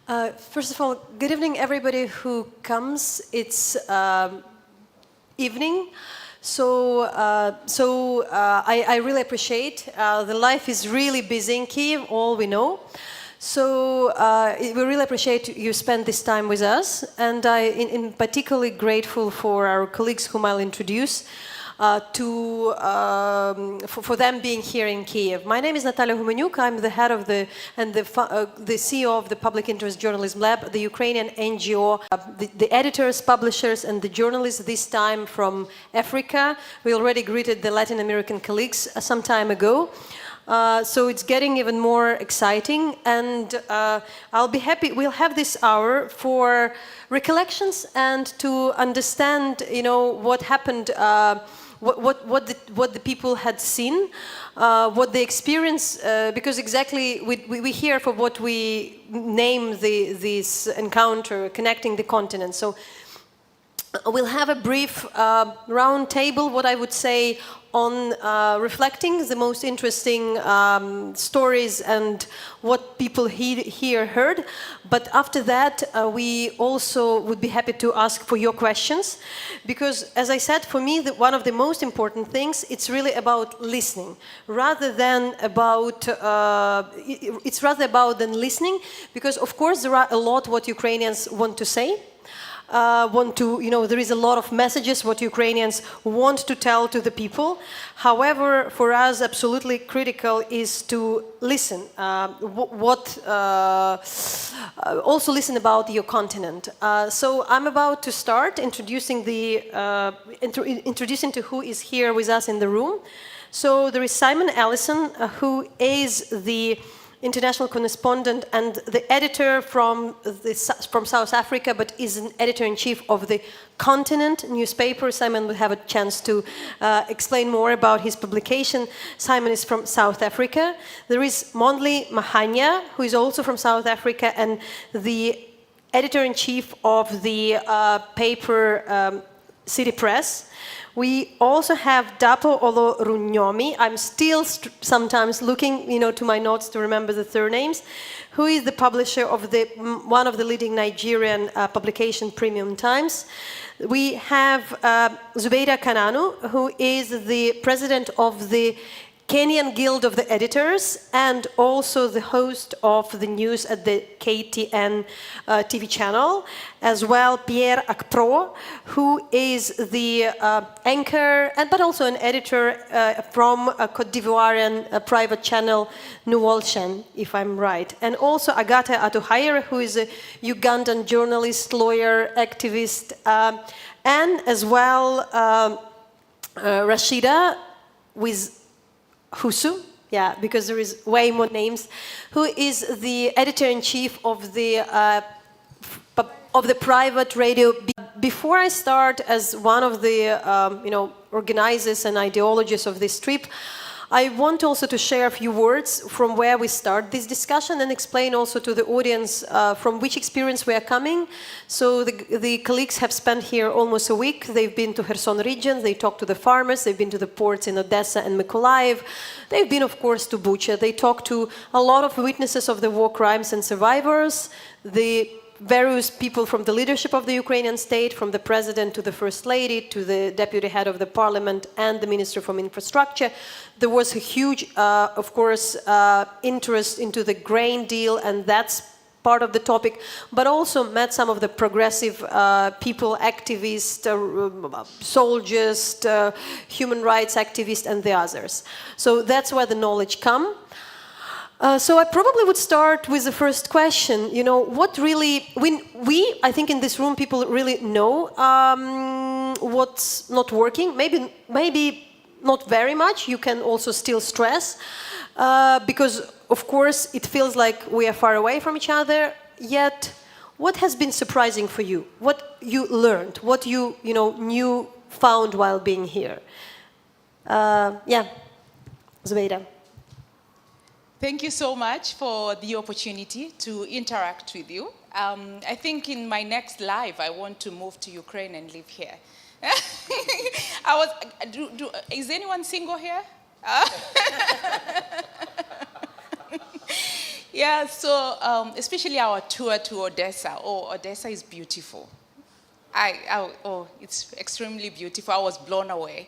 First of all, good evening, everybody who comes. It's evening, so I really appreciate. The life is really busy in Kiev, all we know. So we really appreciate you spend this time with us, and I'm particularly grateful for our colleagues whom I'll introduce. For them being here in Kiev. My name is Natalia Humenyuk. I'm the head of the CEO of the Public Interest Journalism Lab, the Ukrainian NGO, the editors, publishers, and the journalists this time from Africa. We already greeted the Latin American colleagues some time ago. So it's getting even more exciting, and I'll be happy. We'll have this hour for recollections and to understand, what happened. What the people had seen, what they experienced, because exactly we hear for what we name this encounter, connecting the continent. So we'll have a brief round table, what I would say, on reflecting the most interesting stories and what people here heard. But after that, we also would be happy to ask for your questions, because, as I said, for me, one of the most important things, it's really about listening, rather than about, it's rather about than listening, because, of course, there are a lot what Ukrainians want to say. There is a lot of messages what Ukrainians want to tell to the people. However, for us, absolutely critical is to listen. Also listen about your continent. So I'm about to start introducing to who is here with us in the room. So there is Simon Allison, who is the international correspondent and the editor from South Africa, but is an editor-in-chief of the Continent newspaper. Simon will have a chance to explain more about his publication. Simon is from South Africa. There is Mondli Mahanya, who is also from South Africa and the editor-in-chief of the paper City Press. We also have Dapo Olorunyomi. I'm still sometimes looking, to my notes to remember the surnames, who is the publisher of one of the leading Nigerian publication, Premium Times. We have Zubeida Kananu, who is the president of the Kenyan Guild of the Editors and also the host of the news at the KTN TV channel, as well Pierre Akpro, who is the anchor but also an editor from a Cote d'Ivoirian private channel, Nuolchen, if I'm right. And also Agatha Atuhaire, who is a Ugandan journalist, lawyer, activist, and as well Rashida with Husu, because there is way more names, who is the editor-in-chief of the private radio. Before I start as one of the organizers and ideologists of this trip, I want also to share a few words from where we start this discussion and explain also to the audience from which experience we are coming. So the colleagues have spent here almost a week. They've been to Kherson region, they talked to the farmers, they've been to the ports in Odessa and Mykolaiv. They've been, of course, to Bucha. They talked to a lot of witnesses of the war crimes and survivors, the various people from the leadership of the Ukrainian state, from the president to the first lady, to the deputy head of the parliament and the minister from infrastructure. There was a huge, of course, interest into the grain deal, and that's part of the topic, but also met some of the progressive people, activists, soldiers, human rights activists, and the others. So that's where the knowledge comes. So I probably would start with the first question. What really, I think in this room people really know what's not working. Maybe not very much. You can also still stress because, of course, it feels like we are far away from each other. Yet, what has been surprising for you? What you learned? What you found while being here? Zubeida. Thank you so much for the opportunity to interact with you. I think in my next life, I want to move to Ukraine and live here. Is anyone single here? Yeah, so especially our tour to Odessa. Oh, Odessa is beautiful. Oh, it's extremely beautiful. I was blown away.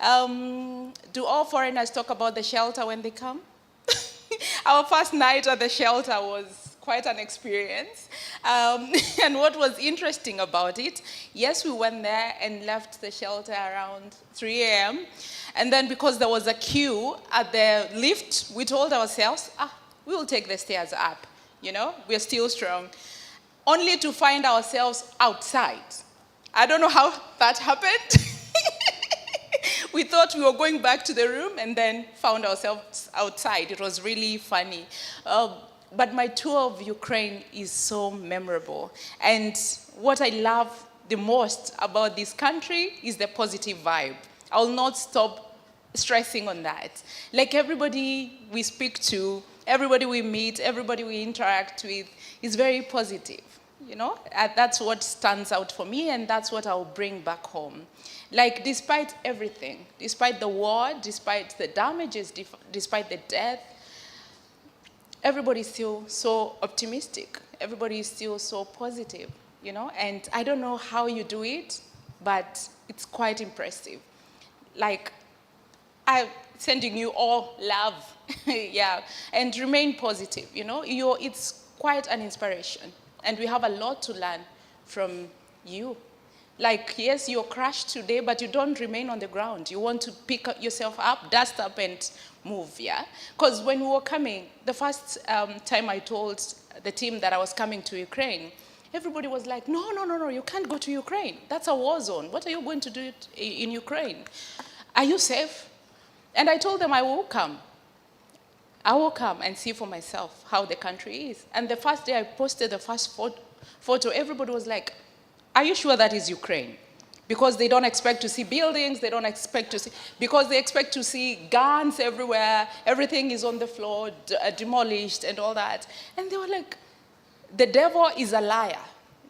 Do all foreigners talk about the shelter when they come? Our first night at the shelter was quite an experience. And what was interesting about it, yes, we went there and left the shelter around 3 a.m. And then because there was a queue at the lift, we told ourselves, we will take the stairs up. You know, we're still strong. Only to find ourselves outside. I don't know how that happened. We thought we were going back to the room and then found ourselves outside. It was really funny. But my tour of Ukraine is so memorable. And what I love the most about this country is the positive vibe. I will not stop stressing on that. Like everybody we speak to, everybody we meet, everybody we interact with is very positive. You know, that's what stands out for me, and that's what I'll bring back home. Like, despite everything, despite the war, despite the damages, despite the death, everybody's still so optimistic. Everybody is still so positive, you know? And I don't know how you do it, but it's quite impressive. Like, I'm sending you all love, yeah, and remain positive, you know? It's quite an inspiration. And we have a lot to learn from you. Like, yes, you're crushed today, but you don't remain on the ground. You want to pick yourself up, dust up, and move, yeah? Because when we were coming, the first time I told the team that I was coming to Ukraine, everybody was like, no, you can't go to Ukraine. That's a war zone. What are you going to do in Ukraine? Are you safe? And I told them I will come. I will come and see for myself how the country is. And the first day I posted the first photo, everybody was like, are you sure that is Ukraine? Because they don't expect to see buildings, they don't expect to see, because they expect to see guns everywhere, everything is on the floor, demolished and all that. And they were like, the devil is a liar.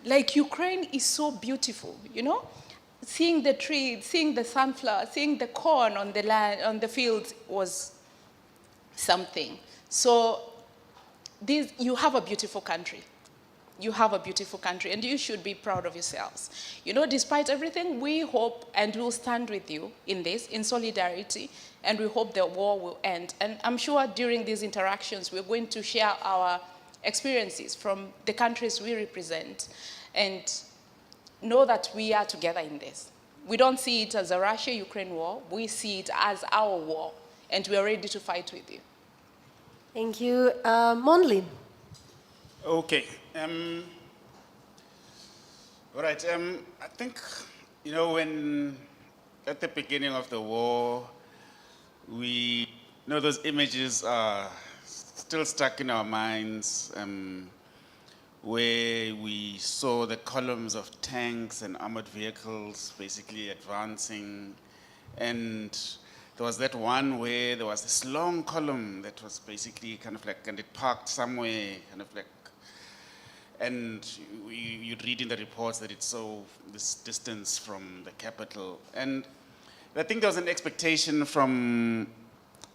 Like, Ukraine is so beautiful, you know? Seeing the trees, seeing the sunflower, seeing the corn on the land, on the fields was something. So you have a beautiful country. You have a beautiful country, and you should be proud of yourselves. You know, despite everything, we hope and will stand with you in this, in solidarity, and we hope the war will end. And I'm sure during these interactions, we're going to share our experiences from the countries we represent, and know that we are together in this. We don't see it as a Russia-Ukraine war. We see it as our war, and we are ready to fight with you. Thank you. Monli. Okay. All right. I think, you know, when at the beginning of the war, those images are still stuck in our minds, where we saw the columns of tanks and armored vehicles basically advancing, and there was that one where there was this long column that was basically kind of like, and it parked somewhere, kind of like, and you'd read in the reports that it's so this distance from the capital. And I think there was an expectation from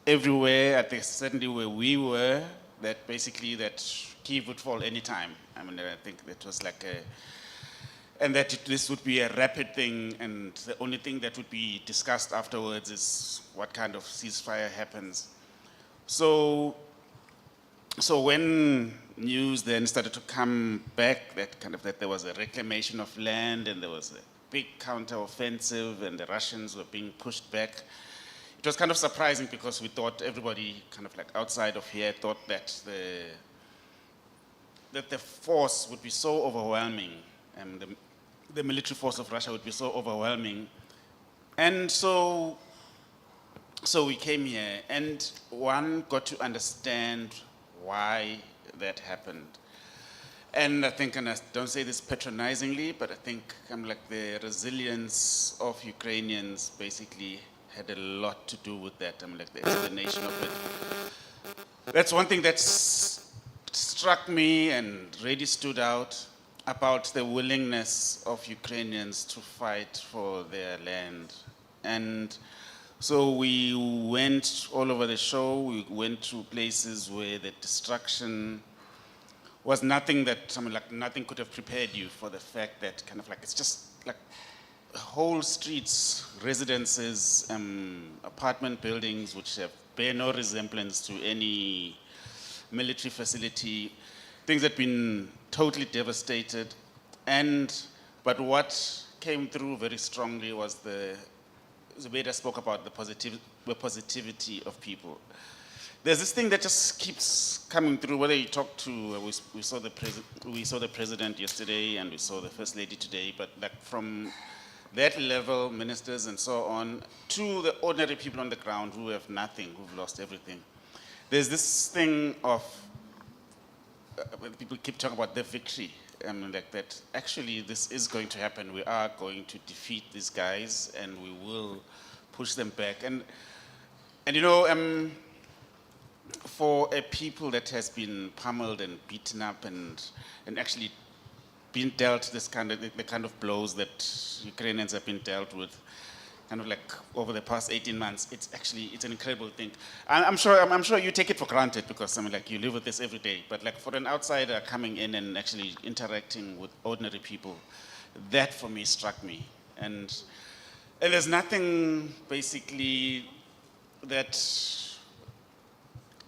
everywhere, I think certainly where we were, that basically that Kyiv would fall anytime. I mean, I think that was like and that this would be a rapid thing, and the only thing that would be discussed afterwards is what kind of ceasefire happens. So when news then started to come back that there was a reclamation of land and there was a big counter-offensive and the Russians were being pushed back, it was kind of surprising because we thought everybody kind of like outside of here thought that the force would be so overwhelming, and the military force of Russia would be so overwhelming. And so we came here, and one got to understand why that happened. And I think, and I don't say this patronizingly, but I think the resilience of Ukrainians basically had a lot to do with that. The explanation of it. That's one thing that struck me and really stood out about the willingness of Ukrainians to fight for their land. And So we went all over the show. We went to places where the destruction was nothing that, I mean, like nothing could have prepared you for the fact that kind of like, it's just like whole streets, residences, apartment buildings which bear no resemblance to any military facility, things that have been totally devastated. But what came through very strongly was the way that spoke about the positivity of people. There's this thing that just keeps coming through. Whether you talk to, we saw the president yesterday, and we saw the first lady today. But like from that level, ministers and so on, to the ordinary people on the ground who have nothing, who've lost everything. There's this thing of people keep talking about the victory. Like that. Actually, this is going to happen. We are going to defeat these guys, and we will push them back. And you know, for a people that has been pummeled and beaten up, and actually been dealt the kind of blows that Ukrainians have been dealt with, kind of like over the past 18 months, it's an incredible thing. And I'm sure you take it for granted because I mean, like you live with this every day. But like for an outsider coming in and actually interacting with ordinary people, that for me struck me. And there's nothing basically that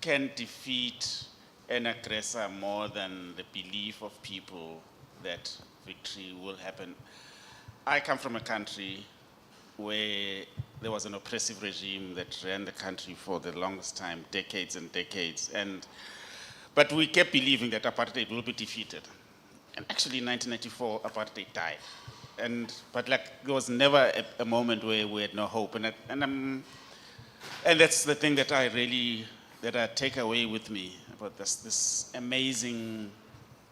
can defeat an aggressor more than the belief of people that victory will happen. I come from a country where there was an oppressive regime that ran the country for the longest time, decades and decades. But we kept believing that apartheid will be defeated. And actually in 1994, apartheid died. But like there was never a moment where we had no hope. And that's the thing that I take away with me about this amazing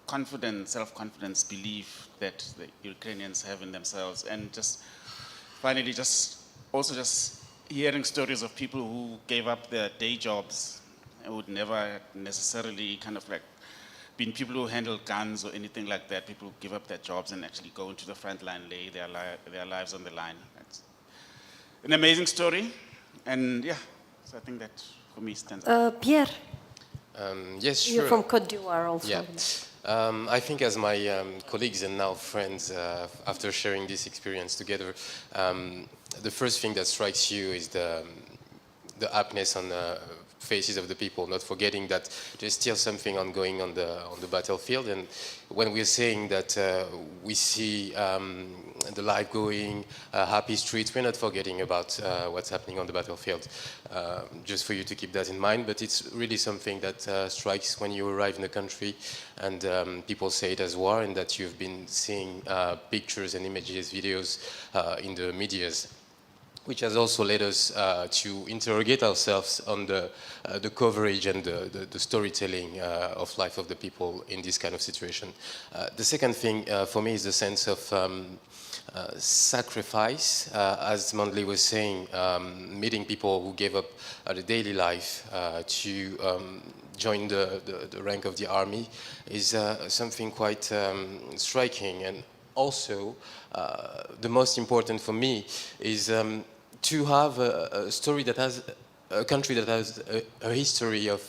confidence, self-confidence, belief that the Ukrainians have in themselves. And just finally, just hearing stories of people who gave up their day jobs and would never necessarily kind of like been people who handled guns or anything like that. People who give up their jobs and actually go into the front line, lay their lives on the line. It's an amazing story. And yeah, so I think that for me stands out. Pierre, Yes, sure. you're from Côte d'Ivoire also. Yeah. I think as my colleagues and now friends, after sharing this experience together, the first thing that strikes you is the aptness on the faces of the people, not forgetting that there's still something ongoing on the battlefield. And when we're saying that we see the life going, happy streets, we're not forgetting about what's happening on the battlefield. Just for you to keep that in mind, but it's really something that strikes when you arrive in a country and people say it as war, and that you've been seeing pictures and images, videos in the medias, which has also led us to interrogate ourselves on the coverage and the storytelling of life of the people in this kind of situation. The second thing for me is the sense of sacrifice, as Mandley was saying, meeting people who gave up the daily life to join the rank of the army is something quite striking. And also, the most important for me is to have a story that has a country that has a history of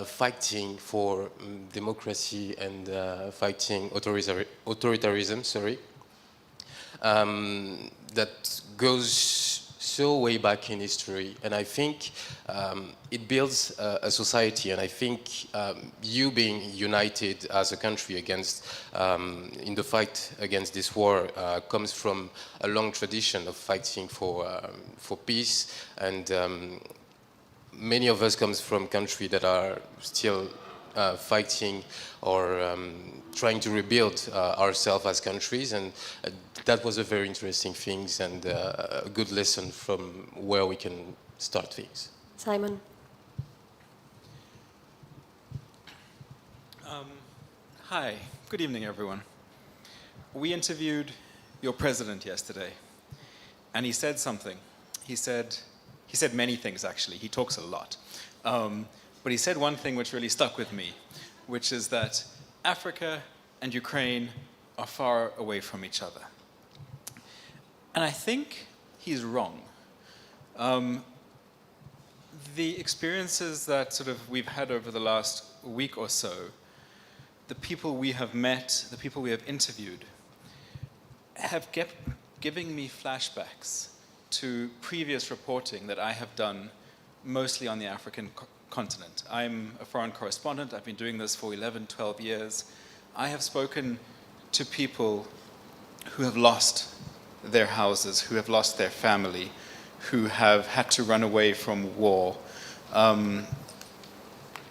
fighting for democracy and fighting authoritarianism. That goes so way back in history, and I think it builds a society. And I think you being united as a country against in the fight against this war comes from a long tradition of fighting for peace, and many of us comes from countries that are still fighting or trying to rebuild ourselves as countries, and that was a very interesting thing and a good lesson from where we can start things. Simon. Hi, good evening, everyone. We interviewed your president yesterday, and he said something. He said many things, actually. He talks a lot. But he said one thing which really stuck with me, which is that Africa and Ukraine are far away from each other. And I think he's wrong. The experiences that sort of we've had over the last week or so, the people we have met, the people we have interviewed, have kept giving me flashbacks to previous reporting that I have done mostly on the African continent. I'm a foreign correspondent. I've been doing this for 11, 12 years. I have spoken to people who have lost their houses, who have lost their family, who have had to run away from war.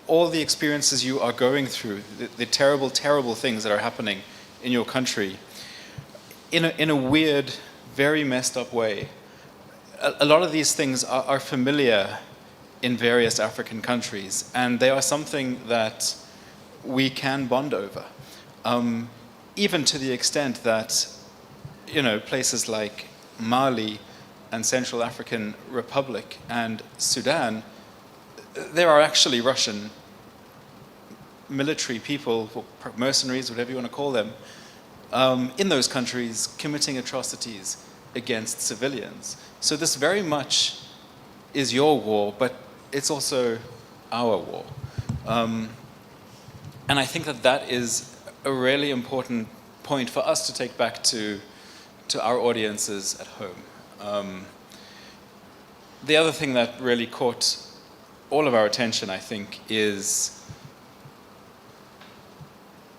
All the experiences you are going through, the terrible, terrible things that are happening in your country, in a weird, very messed up way. A lot of these things are familiar in various African countries, and they are something that we can bond over. Even to the extent that, places like Mali and Central African Republic and Sudan, there are actually Russian military people, or mercenaries, whatever you want to call them, in those countries committing atrocities against civilians. So this very much is your war, but it's also our war. And I think that is a really important point for us to take back to our audiences at home. The other thing that really caught all of our attention, I think, is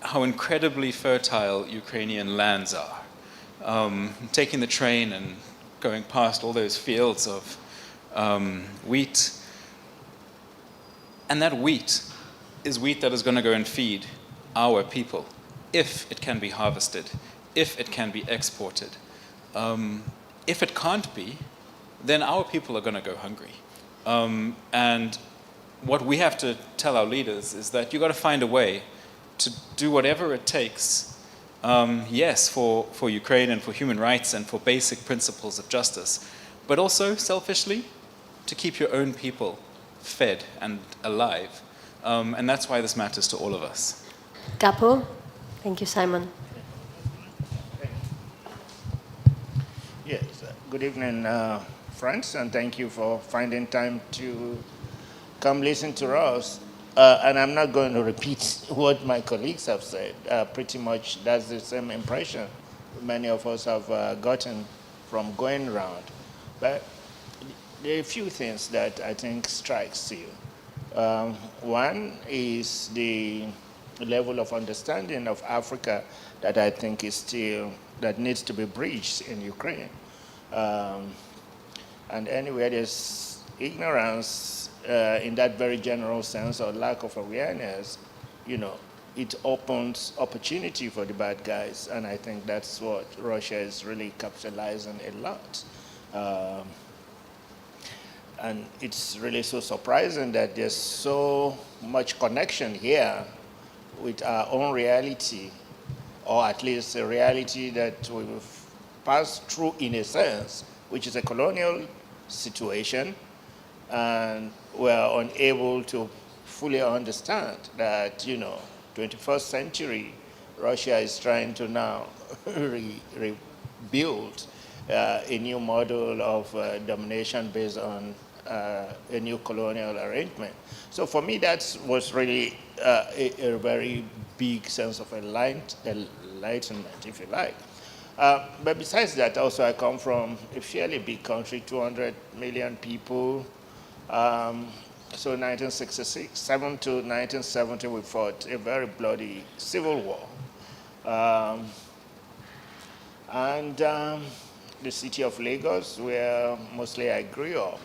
how incredibly fertile Ukrainian lands are. Taking the train and going past all those fields of wheat. And that wheat is wheat that is going to go and feed our people, if it can be harvested, if it can be exported. If it can't be, then our people are going to go hungry. And what we have to tell our leaders is that you've got to find a way to do whatever it takes, yes, for Ukraine and for human rights and for basic principles of justice, but also, selfishly, to keep your own people fed and alive. And that's why this matters to all of us. Capo? Thank you, Simon. Yes, good evening, friends, and thank you for finding time to come listen to us. And I'm not going to repeat what my colleagues have said. Pretty much that's the same impression many of us have gotten from going around. But there are a few things that I think strikes you. One is the level of understanding of Africa that I think is still, that needs to be bridged in Ukraine. And anywhere there's ignorance in that very general sense or lack of awareness, it opens opportunity for the bad guys. And I think that's what Russia is really capitalizing a lot. And it's really so surprising that there's so much connection here with our own reality, or at least a reality that we've passed through in a sense, which is a colonial situation, and we're unable to fully understand that, 21st century Russia is trying to now rebuild a new model of domination based on a new colonial arrangement. So for me, that was really a very big sense of enlightenment, if you like. But besides that, also I come from a fairly big country, 200 million people. So 1967 to 1970, we fought a very bloody civil war. And the city of Lagos, where mostly I grew up,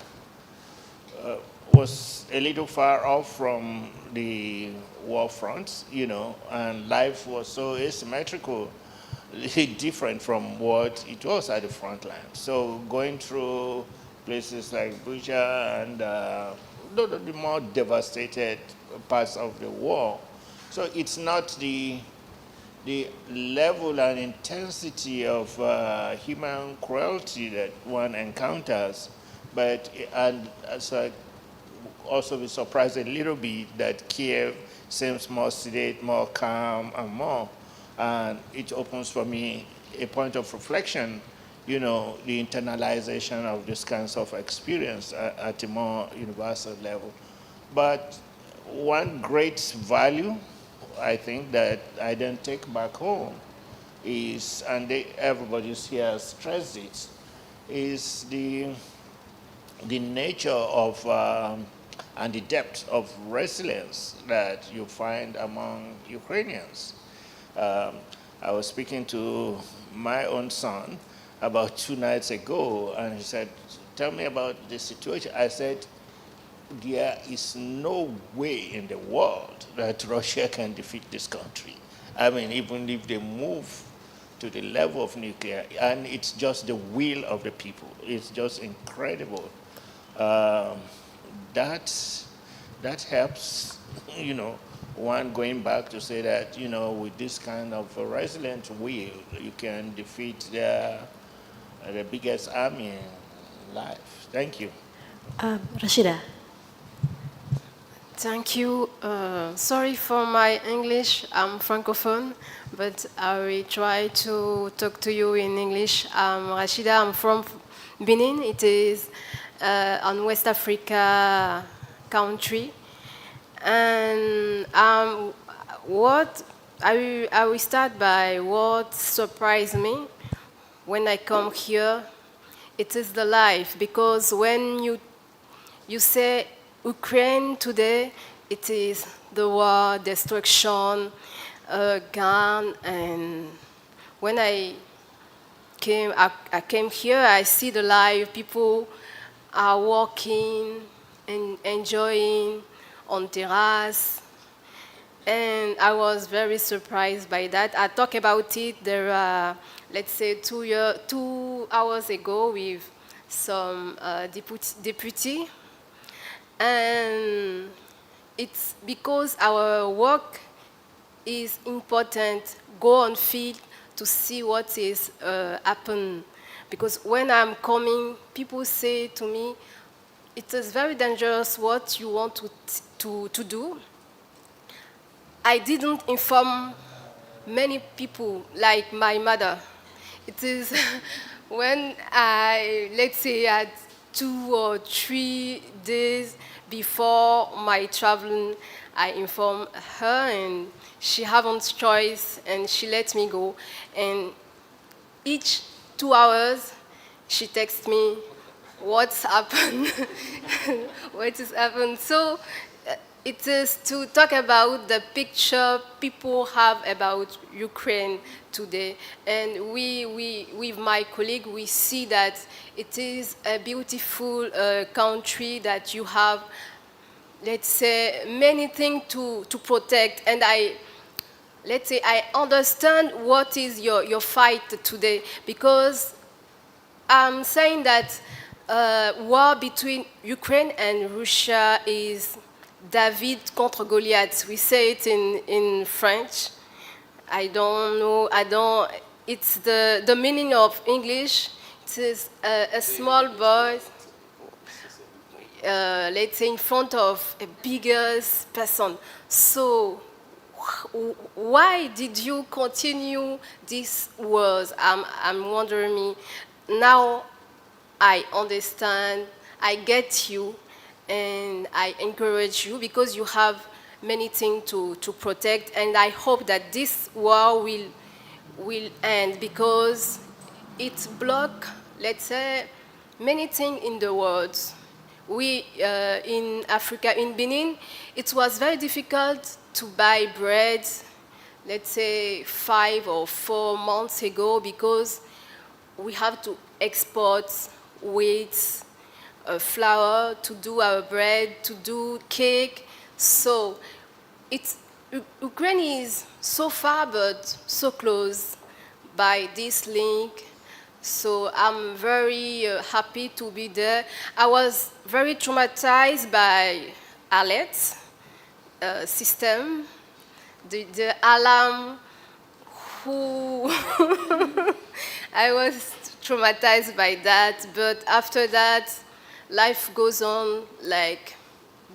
was a little far off from the war front, and life was so asymmetrical, different from what it was at the front line. So going through places like Bucha and the more devastated parts of the war. So it's not the level and intensity of human cruelty that one encounters, but so I also be surprised a little bit that Kiev seems more sedate, more calm, and more. And it opens for me a point of reflection, the internalization of this kinds of experience at a more universal level. But one great value, I think, that I don't take back home is, and everybody here has stressed it, is the nature of and the depth of resilience that you find among Ukrainians. I was speaking to my own son about 2 nights ago, and he said, tell me about the situation. I said, there is no way in the world that Russia can defeat this country. I mean, even if they move to the level of nuclear, and it's just the will of the people. It's just incredible. That helps, one going back to say that, with this kind of resilient will, you can defeat the biggest army in life. Thank you. Rashida. Thank you. Sorry for my English. I'm Francophone, but I will try to talk to you in English. I'm Rashida. I'm from Benin. It is on West Africa country. And what I will start by what surprised me when I come here. It is the life, because when you say Ukraine today, it is the war, destruction, gun, and when I came here, I see the life. People are walking and enjoying on terrace, and I was very surprised by that. I talk about it there, let's say 2 hours ago with some deputy. And it's because our work is important, go on field to see what is happen. Because when I'm coming, people say to me, it is very dangerous what you want to do. I didn't inform many people, like my mother. It is when let's say at 2 or 3 days before my traveling, I informed her, and she hasn't choice, and she let me go. And each 2 hours, she texts me, what's happened? What has happened? So it is to talk about the picture people have about Ukraine today. And we with my colleague, we see that it is a beautiful country that you have, let's say, many things to protect. And let's say, I understand what is your fight today, because I'm saying that war between Ukraine and Russia is David contre Goliath. We say it in French. I don't know, it's the meaning of English. It is a small boy, let's say, in front of a biggest person. So why did you continue these wars? I'm wondering me. Now I understand, I get you, and I encourage you, because you have many things to protect, and I hope that this war will end, because it blocks, let's say, many things in the world. We, in Africa, in Benin, it was very difficult to buy bread, let's say 5 or 4 months ago, because we have to export wheat, flour to do our bread, to do cake. So Ukraine is so far but so close by this link. So I'm very happy to be there. I was very traumatized by alert system, the alarm. I was traumatized by that, but after that, life goes on like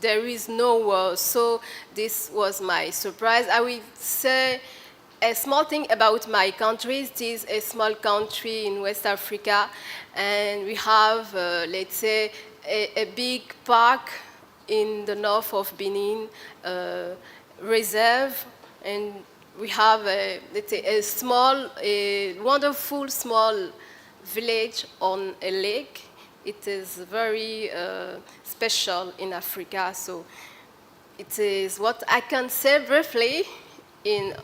there is no war. So this was my surprise. I will say a small thing about my country. It is a small country in West Africa, and we have, let's say, a big park in the north of Benin, reserve, and we have, let's say, a wonderful small village on a lake. It is very special in Africa, so it is what I can say briefly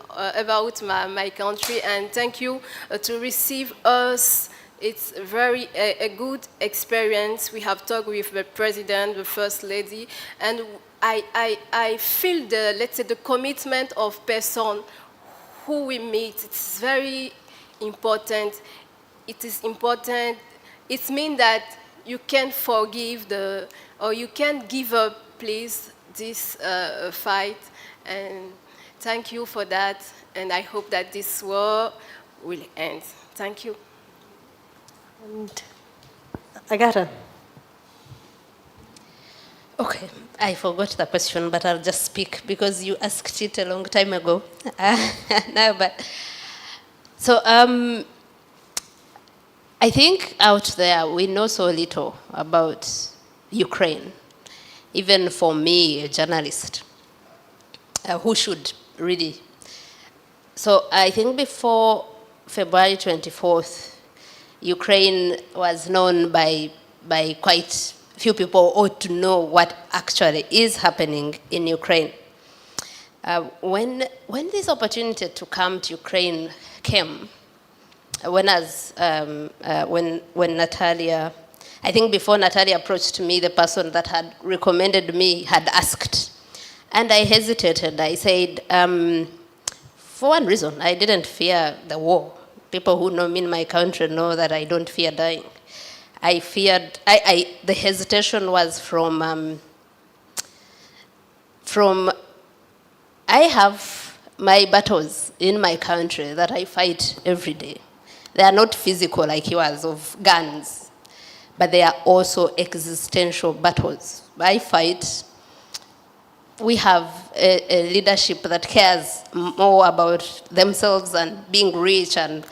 about my country, and thank you to receive us. It's very a good experience. We have talked with the president, the first lady, and I feel the, let's say, the commitment of person who we meet. It's very important. It is important. It means that you can forgive or you can give up, please, this fight. And thank you for that. And I hope that this war will end. Thank you. And Agata. Okay, I forgot the question, but I'll just speak because you asked it a long time ago. No, but so I think out there we know so little about Ukraine. Even for me, a journalist, who should really. So I think before February 24th, Ukraine was known by quite few people ought to know what actually is happening in Ukraine. When this opportunity to come to Ukraine came, when Natalia, I think before Natalia approached me, the person that had recommended me had asked, and I hesitated. I said, for one reason, I didn't fear the war. People who know me in my country know that I don't fear dying. I feared, the hesitation was from I have my battles in my country that I fight every day. They are not physical like yours of guns, but they are also existential battles. I fight. We have a leadership that cares more about themselves and being rich than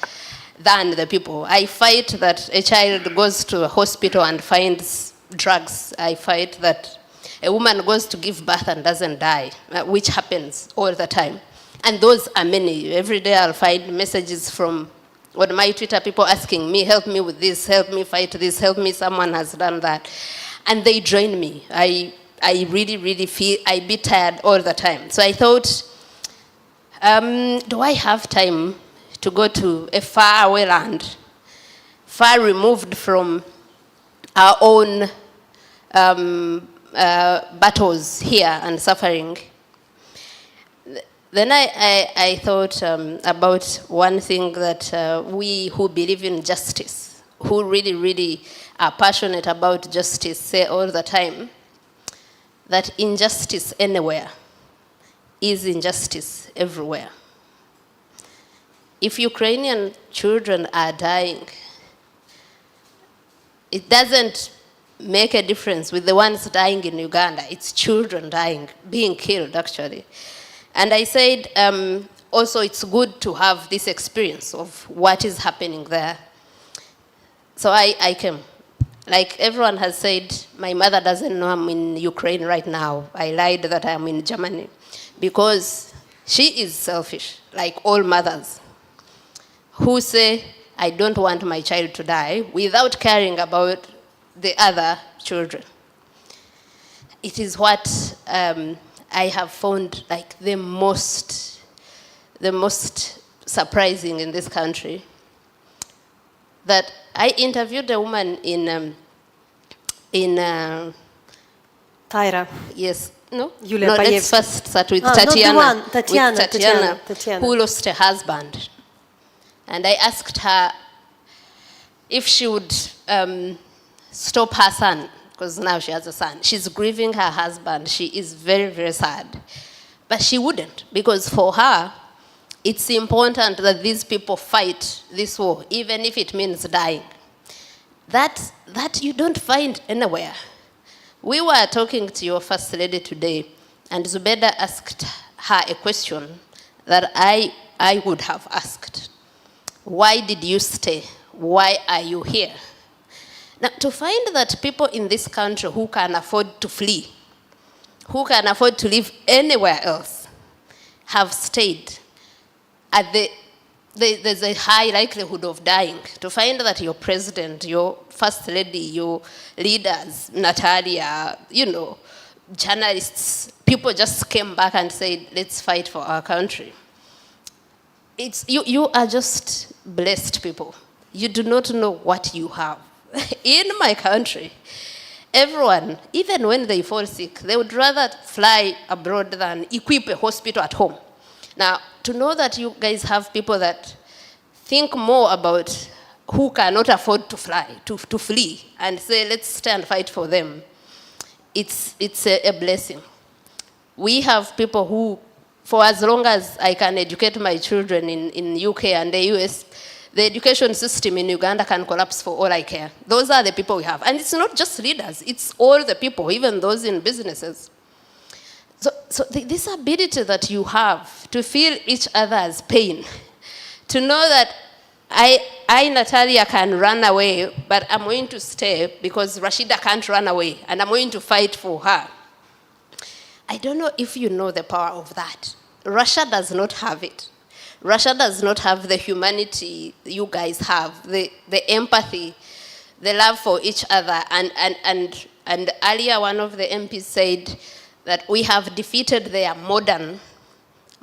the people. I fight that a child goes to a hospital and finds drugs. I fight that a woman goes to give birth and doesn't die, which happens all the time. And those are many. Every day I'll find messages from on my Twitter, people asking me, help me with this, help me fight this, help me, someone has done that. And they drain me. I really, really feel, I be tired all the time. So I thought, do I have time to go to a far away land, far removed from our own battles here and suffering? Then I thought about one thing that we who believe in justice, who really, really are passionate about justice, say all the time, that injustice anywhere is injustice everywhere. If Ukrainian children are dying, it doesn't make a difference with the ones dying in Uganda. It's children dying, being killed, actually. And I said, also it's good to have this experience of what is happening there. So I came. Like everyone has said, my mother doesn't know I'm in Ukraine right now. I lied that I'm in Germany because she is selfish, like all mothers who say, I don't want my child to die without caring about the other children. It is what I have found like the most surprising in this country. That I interviewed a woman in Tyra. Yes, no? Yulia No, let's Payevsky. first start with Not Tatiana. the one. Tatiana, With Tatiana, Tatiana. who lost her husband. And I asked her if she would stop her son, because now she has a son. She's grieving her husband. She is very, very sad. But she wouldn't, because for her, it's important that these people fight this war, even if it means dying. That you don't find anywhere. We were talking to your First Lady today, and Zubeda asked her a question that I I would have asked, why did you stay? Why are you here? Now, to find that people in this country who can afford to flee, who can afford to live anywhere else, have stayed, there's a high likelihood of dying. To find that your president, your first lady, your leaders, Natalia, journalists, people just came back and said, let's fight for our country. You are just blessed people. You do not know what you have. In my country, everyone, even when they fall sick, they would rather fly abroad than equip a hospital at home. Now, to know that you guys have people that think more about who cannot afford to fly, to flee, and say, let's stay and fight for them, it's a blessing. We have people who, for as long as I can educate my children in UK and the US, the education system in Uganda can collapse for all I care. Those are the people we have. And it's not just leaders, it's all the people, even those in businesses. So this ability that you have to feel each other's pain, to know that I, Natalia, can run away, but I'm going to stay because Rashida can't run away, and I'm going to fight for her. I don't know if you know the power of that. Russia does not have it. Russia does not have the humanity you guys have, the empathy, the love for each other. And earlier, one of the MPs said that we have defeated their modern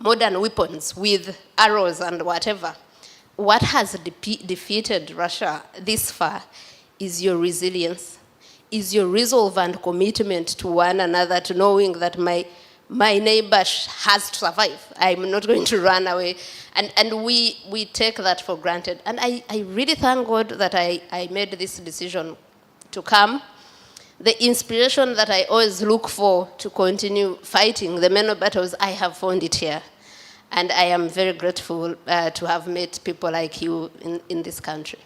weapons with arrows and whatever. What has defeated Russia this far is your resilience, is your resolve and commitment to one another, to knowing that my neighbor has to survive. I'm not going to run away. And we take that for granted. And I really thank God that I made this decision to come. The inspiration that I always look for to continue fighting the many battles, I have found it here. And I am very grateful to have met people like you in this country.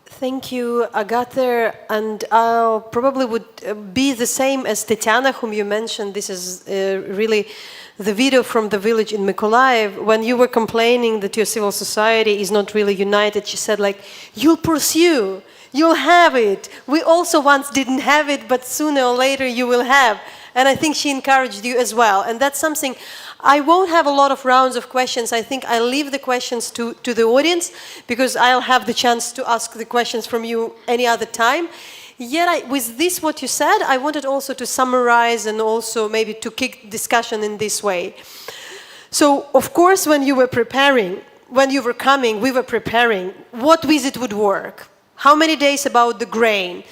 Thank you, Agatha, and I probably would be the same as Tatiana, whom you mentioned. This is really the video from the village in Mykolaiv. When you were complaining that your civil society is not really united, she said, like, you'll pursue, you'll have it. We also once didn't have it, but sooner or later you will have. And I think she encouraged you as well. And that's something, I won't have a lot of rounds of questions. I think I'll leave the questions to the audience, because I'll have the chance to ask the questions from you any other time. Yet, with this, what you said, I wanted also to summarize and also maybe to kick discussion in this way. So, of course, when you were preparing, when you were coming, we were preparing, what visit would work? How many days about the grain?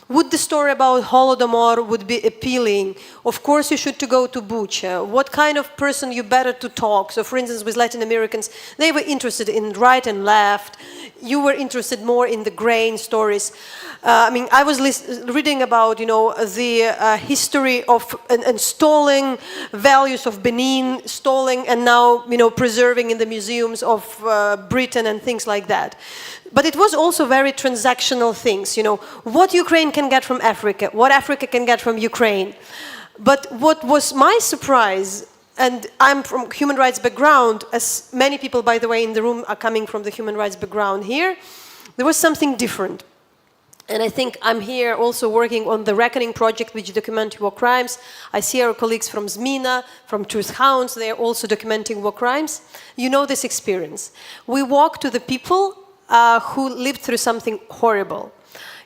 Would the story about Holodomor would be appealing? Of course, you should to go to Bucha. What kind of person you better to talk? So, for instance, with Latin Americans, they were interested in right and left. You were interested more in the grain stories. I was reading about, the history of and stalling values of Benin, stalling and now, preserving in the museums of Britain and things like that. But it was also very transactional things, what Ukraine can get from Africa, what Africa can get from Ukraine. But what was my surprise, and I'm from human rights background, as many people, by the way, in the room are coming from the human rights background here, there was something different. And I think I'm here also working on the Reckoning project, which documents war crimes. I see our colleagues from Zmina, from Truth Hounds, they are also documenting war crimes. You know this experience. We walk to the people who lived through something horrible.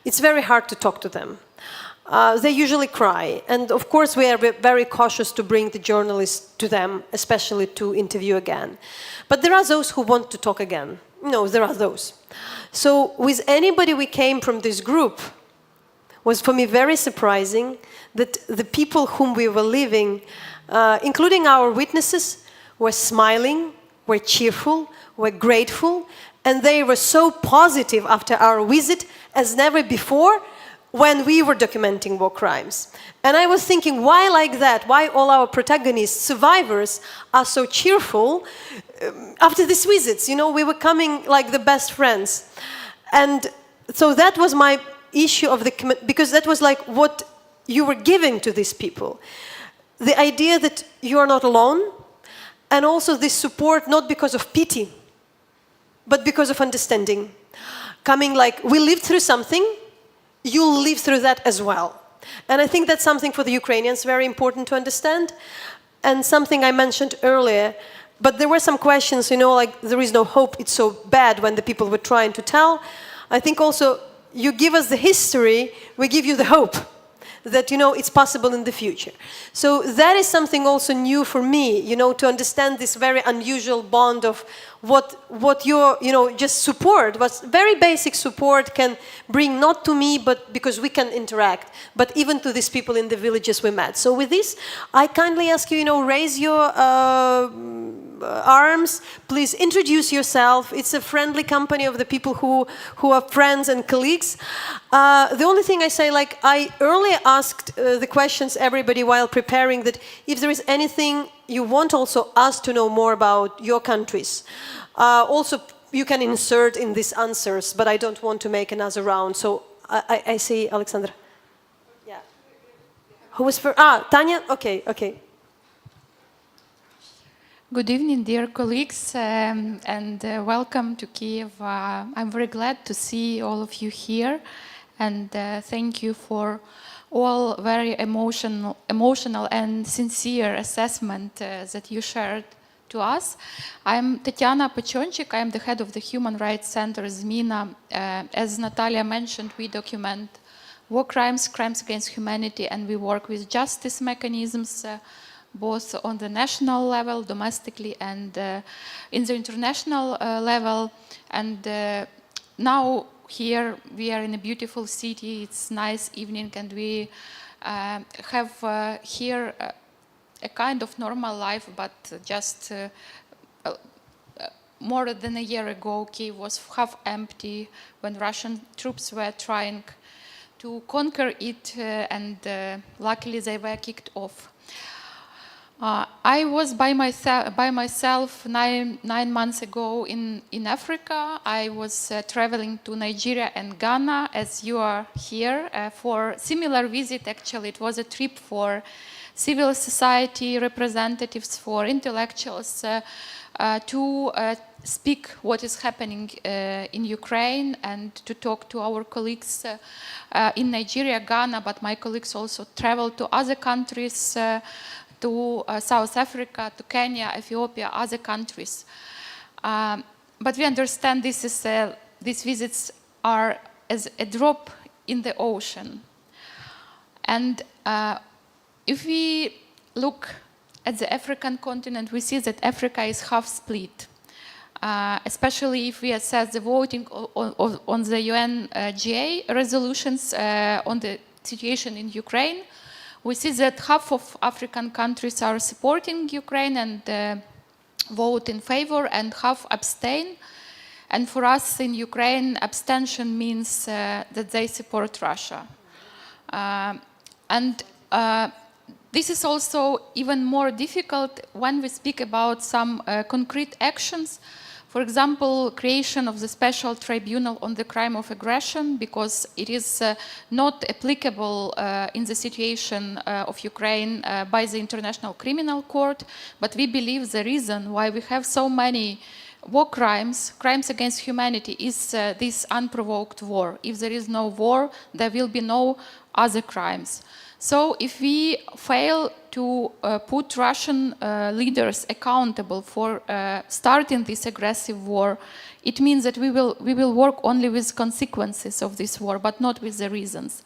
It's very hard to talk to them. They usually cry. And of course, we are very cautious to bring the journalists to them, especially to interview again. But there are those who want to talk again. There are those. So with anybody we came from this group, was for me very surprising that the people whom we were living, including our witnesses, were smiling, were cheerful, were grateful, and they were so positive after our visit as never before when we were documenting war crimes. And I was thinking, why like that? Why all our protagonists, survivors, are so cheerful after these visits? We were coming like the best friends. And so that was my issue of because that was like what you were giving to these people. The idea that you are not alone, And also this support not because of pity, but because of understanding. Coming like, we lived through something, you'll live through that as well. And I think that's something for the Ukrainians very important to understand, and something I mentioned earlier. But there were some questions, you know, like there is no hope, it's so bad when the people were trying to tell. I think also you give us the history, we give you the hope that, you know, it's possible in the future. So that is something also new for me, you know, to understand this very unusual bond of what your, you know, just support, what very basic support can bring, not to me, but because we can interact, but even to these people in the villages we met. So with this, I kindly ask you, you know, raise your arms, please introduce yourself. It's a friendly company of the people who are friends and colleagues. The only thing I say, like I earlier asked the questions everybody while preparing, that if there is anything you want also us to know more about your countries. Also, you can insert in these answers, but I don't want to make another round. So I see Alexandra. Yeah. Who was first? Tanya? Okay, okay. Good evening, dear colleagues, and welcome to Kiev. I'm very glad to see all of you here, and thank you for all very emotional and sincere assessment that you shared to us. I'm Tatiana Pachonchik. I'm the head of the Human Rights Center Zmina. As Natalia mentioned, we document war crimes, crimes against humanity, and we work with justice mechanisms, both on the national level, domestically, and in the international level. And now here we are in a beautiful city, it's nice evening, and we have here a kind of normal life, but just more than a year ago, Kiev was half empty when Russian troops were trying to conquer it, and luckily they were kicked off. I was by myself nine months ago in Africa. I was traveling to Nigeria and Ghana, as you are here, for similar visit. Actually, it was a trip for civil society representatives, for intellectuals, to speak what is happening in Ukraine and to talk to our colleagues in Nigeria, Ghana, but my colleagues also traveled to other countries, to South Africa, to Kenya, Ethiopia, other countries. But we understand these visits are as a drop in the ocean. And if we look at the African continent, we see that Africa is half split, especially if we assess the voting on the UNGA resolutions on the situation in Ukraine. We see that half of African countries are supporting Ukraine and vote in favor, and half abstain. And for us in Ukraine, abstention means that they support Russia. And this is also even more difficult when we speak about some concrete actions. For example, creation of the special tribunal on the crime of aggression, because it is not applicable in the situation of Ukraine by the International Criminal Court. But we believe the reason why we have so many war crimes, crimes against humanity, is this unprovoked war. If there is no war, there will be no other crimes. So if we fail to put Russian leaders accountable for starting this aggressive war, it means that we will work only with consequences of this war, but not with the reasons.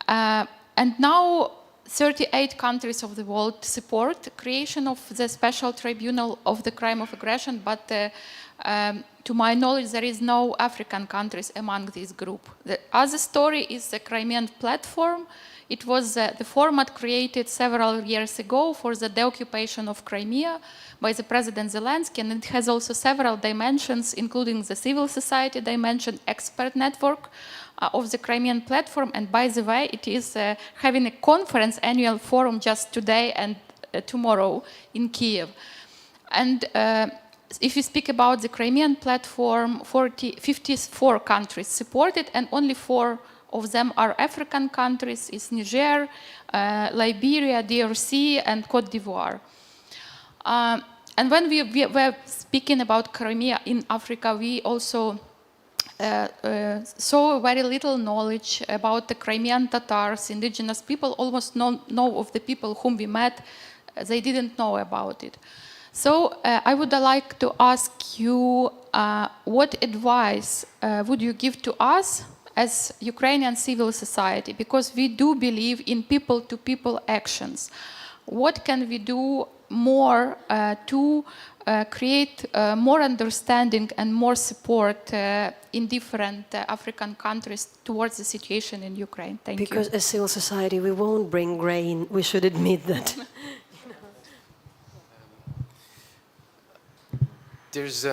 And now 38 countries of the world support the creation of the special tribunal of the crime of aggression, but to my knowledge, there is no African countries among this group. The other story is the Crimean platform. It was the format created several years ago for the deoccupation of Crimea by the President Zelensky, and it has also several dimensions, including the civil society dimension, expert network of the Crimean platform. And by the way, it is having a conference, annual forum, just today and tomorrow in Kiev. And if you speak about the Crimean platform, 54 countries support it, and only 4 of them are African countries: is Niger, Liberia, DRC, and Cote d'Ivoire. and when we were speaking about Crimea in Africa, we also saw very little knowledge about the Crimean Tatars, indigenous people, almost know of the people whom we met. They didn't know about it. So I would like to ask you, what advice would you give to us as Ukrainian civil society? Because we do believe in people-to-people actions. What can we do more to create more understanding and more support in different African countries towards the situation in Ukraine? Thank you. Because as civil society, we won't bring grain. We should admit that. There's,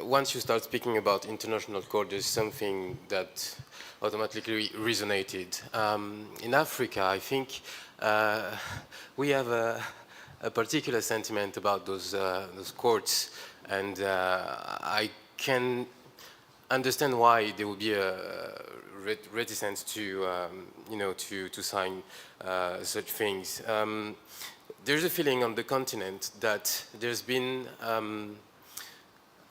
once you start speaking about international court, there's something that automatically resonated. In Africa, I think we have a particular sentiment about those courts, and I can understand why there would be a reticence to, to sign such things. There's a feeling on the continent that there's been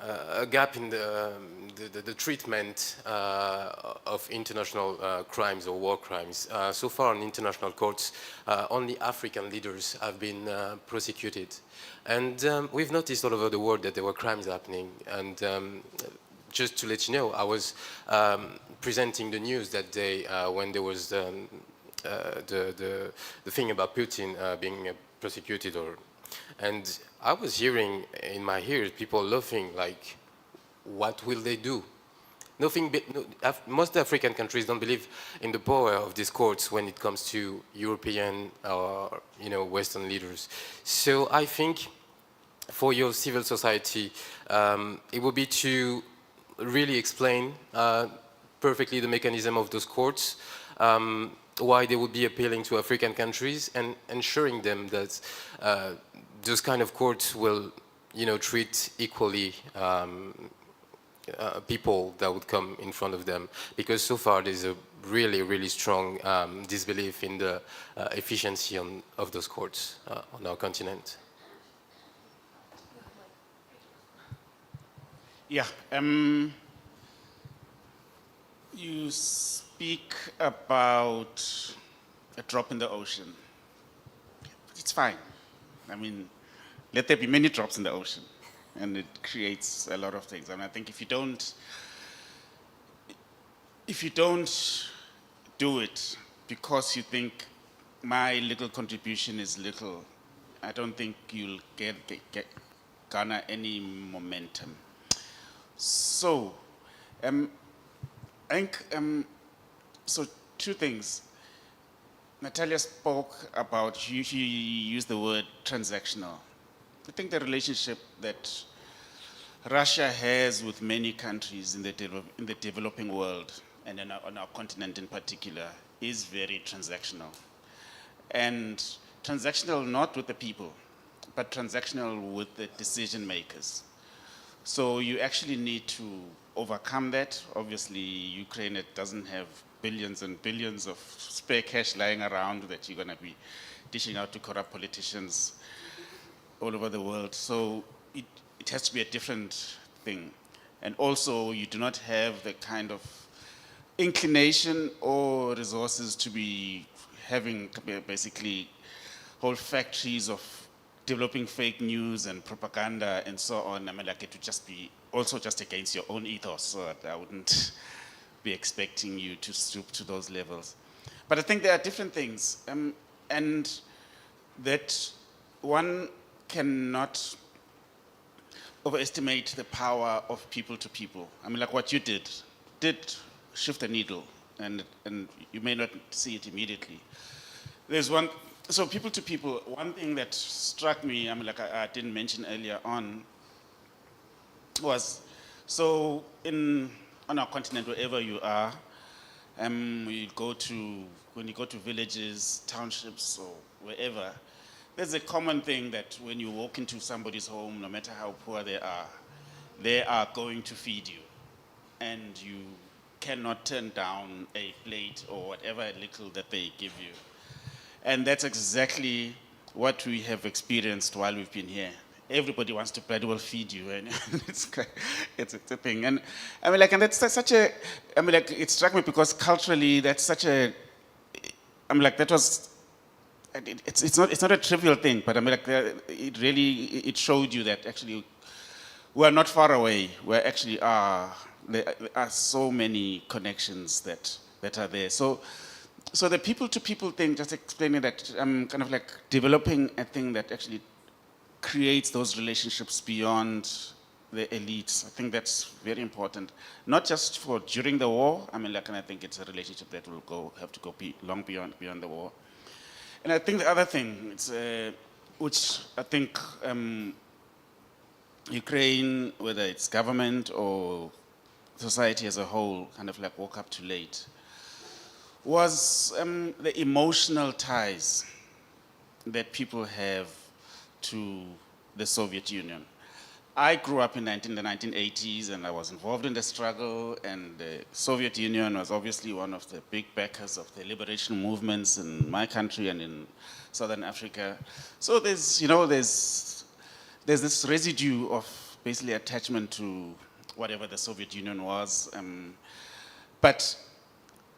a gap in the treatment of international crimes or war crimes. So far in international courts, only African leaders have been prosecuted. And we've noticed all over the world that there were crimes happening. And just to let you know, I was presenting the news that day when there was the thing about Putin being prosecuted, and I was hearing in my ears people laughing like, what will they do? Most African countries don't believe in the power of these courts when it comes to European or Western leaders. So I think for your civil society, it would be to really explain perfectly the mechanism of those courts, why they would be appealing to African countries, and ensuring them that those kind of courts will, treat equally people that would come in front of them. Because so far there's a really, really strong disbelief in the efficiency of those courts on our continent. Yeah. You speak about a drop in the ocean. It's fine. I mean, let there be many drops in the ocean, and it creates a lot of things. And I think if you don't do it because you think my little contribution is little, I don't think you'll garner any momentum. So, I think, so two things. Natalia spoke about, she used the word transactional. I think the relationship that Russia has with many countries in the developing world, and on our continent in particular, is very transactional. And transactional not with the people, but transactional with the decision makers. So you actually need to overcome that. Obviously, Ukraine doesn't have billions and billions of spare cash lying around that you're going to be dishing out to corrupt politicians all over the world. So it has to be a different thing. And also, you do not have the kind of inclination or resources to be having basically whole factories of developing fake news and propaganda and so on. I mean, like, it would just be also just against your own ethos, so I wouldn't be expecting you to stoop to those levels. But I think there are different things, and that one cannot overestimate the power of people to people. I mean, like what you did shift a needle, and you may not see it immediately. There's one, so people to people, one thing that struck me, I mean, like I didn't mention earlier on, was, so on our continent, wherever you are, when you go to villages, townships, or wherever, there's a common thing that when you walk into somebody's home, no matter how poor they are going to feed you. And you cannot turn down a plate or whatever little that they give you. And that's exactly what we have experienced while we've been here. everybody wants to bloody well feed you, and it's a thing. And I mean, like, and that's such a, I mean, like, it struck me because culturally, that's such a, I mean, like, that was, it's not a trivial thing, but I mean, like, it really, it showed you that actually we are not far away. We actually are. There are so many connections that are there. So the people-to-people thing, just explaining that I'm kind of like developing a thing that actually creates those relationships beyond the elites. I think that's very important. Not just for during the war. I mean, like, and I think it's a relationship that will have to go long beyond the war. And I think the other thing, which I think Ukraine, whether it's government or society as a whole, kind of like woke up too late, was the emotional ties that people have to the Soviet Union. I grew up in the 1980s, and I was involved in the struggle, and the Soviet Union was obviously one of the big backers of the liberation movements in my country and in Southern Africa. So there's this residue of basically attachment to whatever the Soviet Union was. But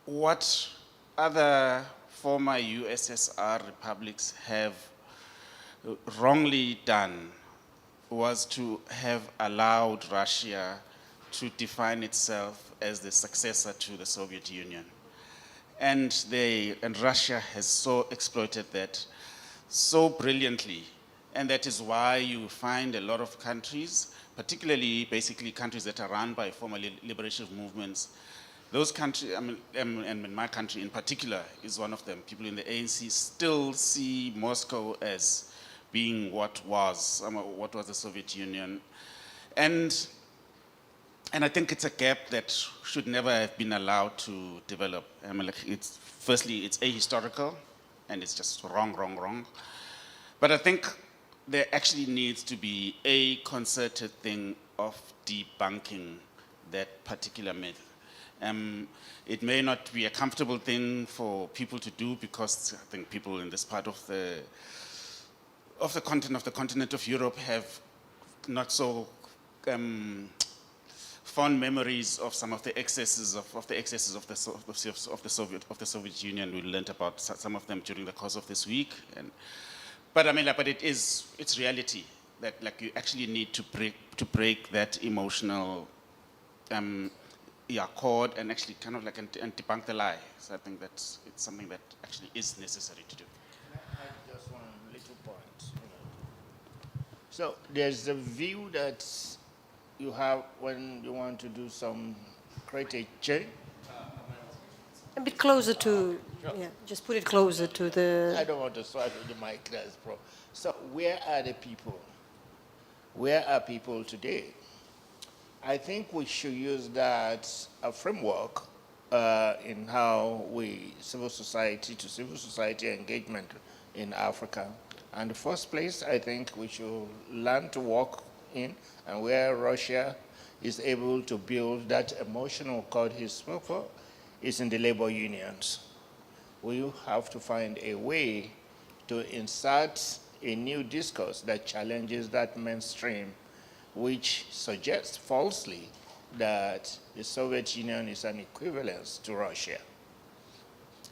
what other former USSR republics have wrongly done was to have allowed Russia to define itself as the successor to the Soviet Union. And Russia has so exploited that so brilliantly. And that is why you find a lot of countries, particularly basically countries that are run by former liberation movements. Those countries, I mean, and my country in particular is one of them. People in the ANC still see Moscow as being what was the Soviet Union. And I think it's a gap that should never have been allowed to develop. I mean, like, firstly, it's ahistorical, and it's just wrong. But I think there actually needs to be a concerted thing of debunking that particular myth. It may not be a comfortable thing for people to do, because I think people in this part of the continent of Europe have not so fond memories of some of the excesses of the Soviet Union. We learned about some of them during the course of this week, but I mean, like, but it's reality that, like, you actually need to break that emotional cord and actually kind of like and debunk the lie. So I think it's something that actually is necessary to do. Just one little point. So there's a view that you have when you want to create a change. A bit closer to, just put it closer to the... I don't want to swallow the mic, that's pro. So where are the people? Where are people today? I think we should use that a framework in how civil society engagement in Africa. And the first place I think we should learn to work in, and where Russia is able to build that emotional cord he spoke for, is in the labor unions. We have to find a way to insert a new discourse that challenges that mainstream, which suggests falsely that the Soviet Union is an equivalence to Russia.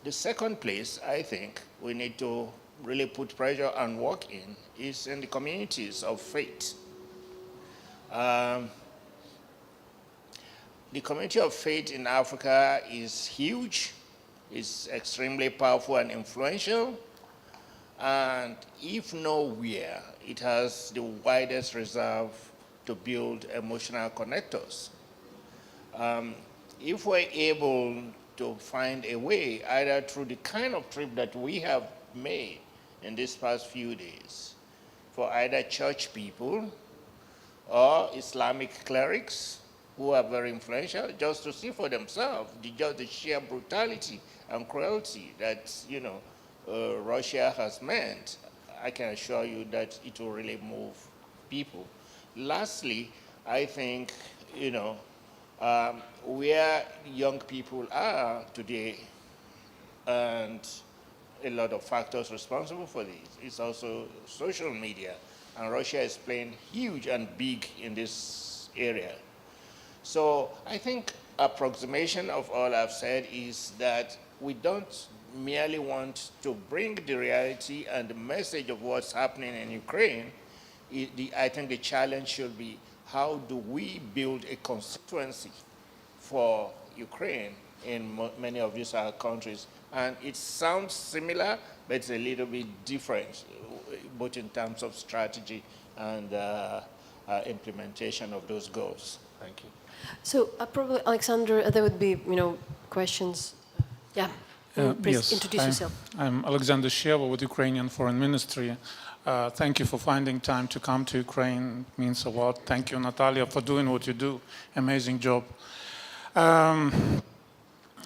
The second place I think we need to really put pressure and work in is in the communities of faith. The community of faith in Africa is huge, it's extremely powerful and influential, and if nowhere, it has the widest reserve to build emotional connectors. If we're able to find a way, either through the kind of trip that we have made in these past few days, for either church people or Islamic clerics who are very influential, just to see for themselves the sheer brutality and cruelty that Russia has meant, I can assure you that it will really move people. Lastly, I think where young people are today, and a lot of factors responsible for this, is also social media and Russia is playing huge and big in this area. So I think approximation of all I've said is that we don't merely want to bring the reality and the message of what's happening in Ukraine. I think the challenge should be, how do we build a constituency for Ukraine in many of these other countries? And it sounds similar, but it's a little bit different, both in terms of strategy and implementation of those goals. Thank you. So probably, Alexander, there would be, questions. Yeah, please Yes, introduce yourself. I'm Alexander Shevo with Ukrainian Foreign Ministry. Thank you for finding time to come to Ukraine. It means a lot. Thank you, Natalia, for doing what you do. Amazing job.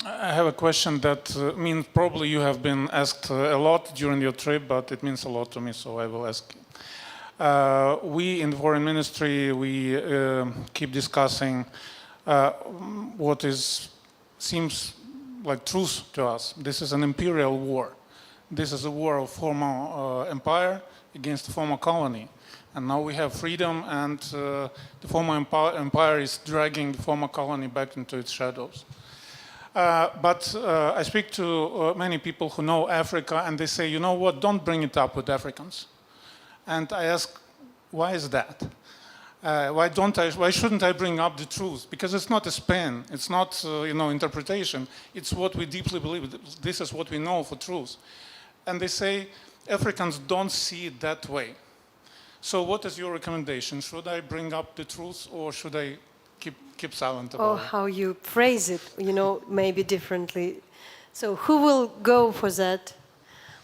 I have a question that means probably you have been asked a lot during your trip, but it means a lot to me, so I will ask. We in the Foreign Ministry, we keep discussing what seems like truth to us. This is an imperial war. This is a war of former empire against the former colony. And now we have freedom, and the former empire is dragging the former colony back into its shadows. But I speak to many people who know Africa, and they say, you know what, don't bring it up with Africans. And I ask, why is that? Why shouldn't I bring up the truth? Because it's not a spin, it's not interpretation, it's what we deeply believe. This is what we know for truth. And they say, Africans don't see it that way. So what is your recommendation? Should I bring up the truth, or should I keep silent about it? How you phrase it, maybe differently. So who will go for that?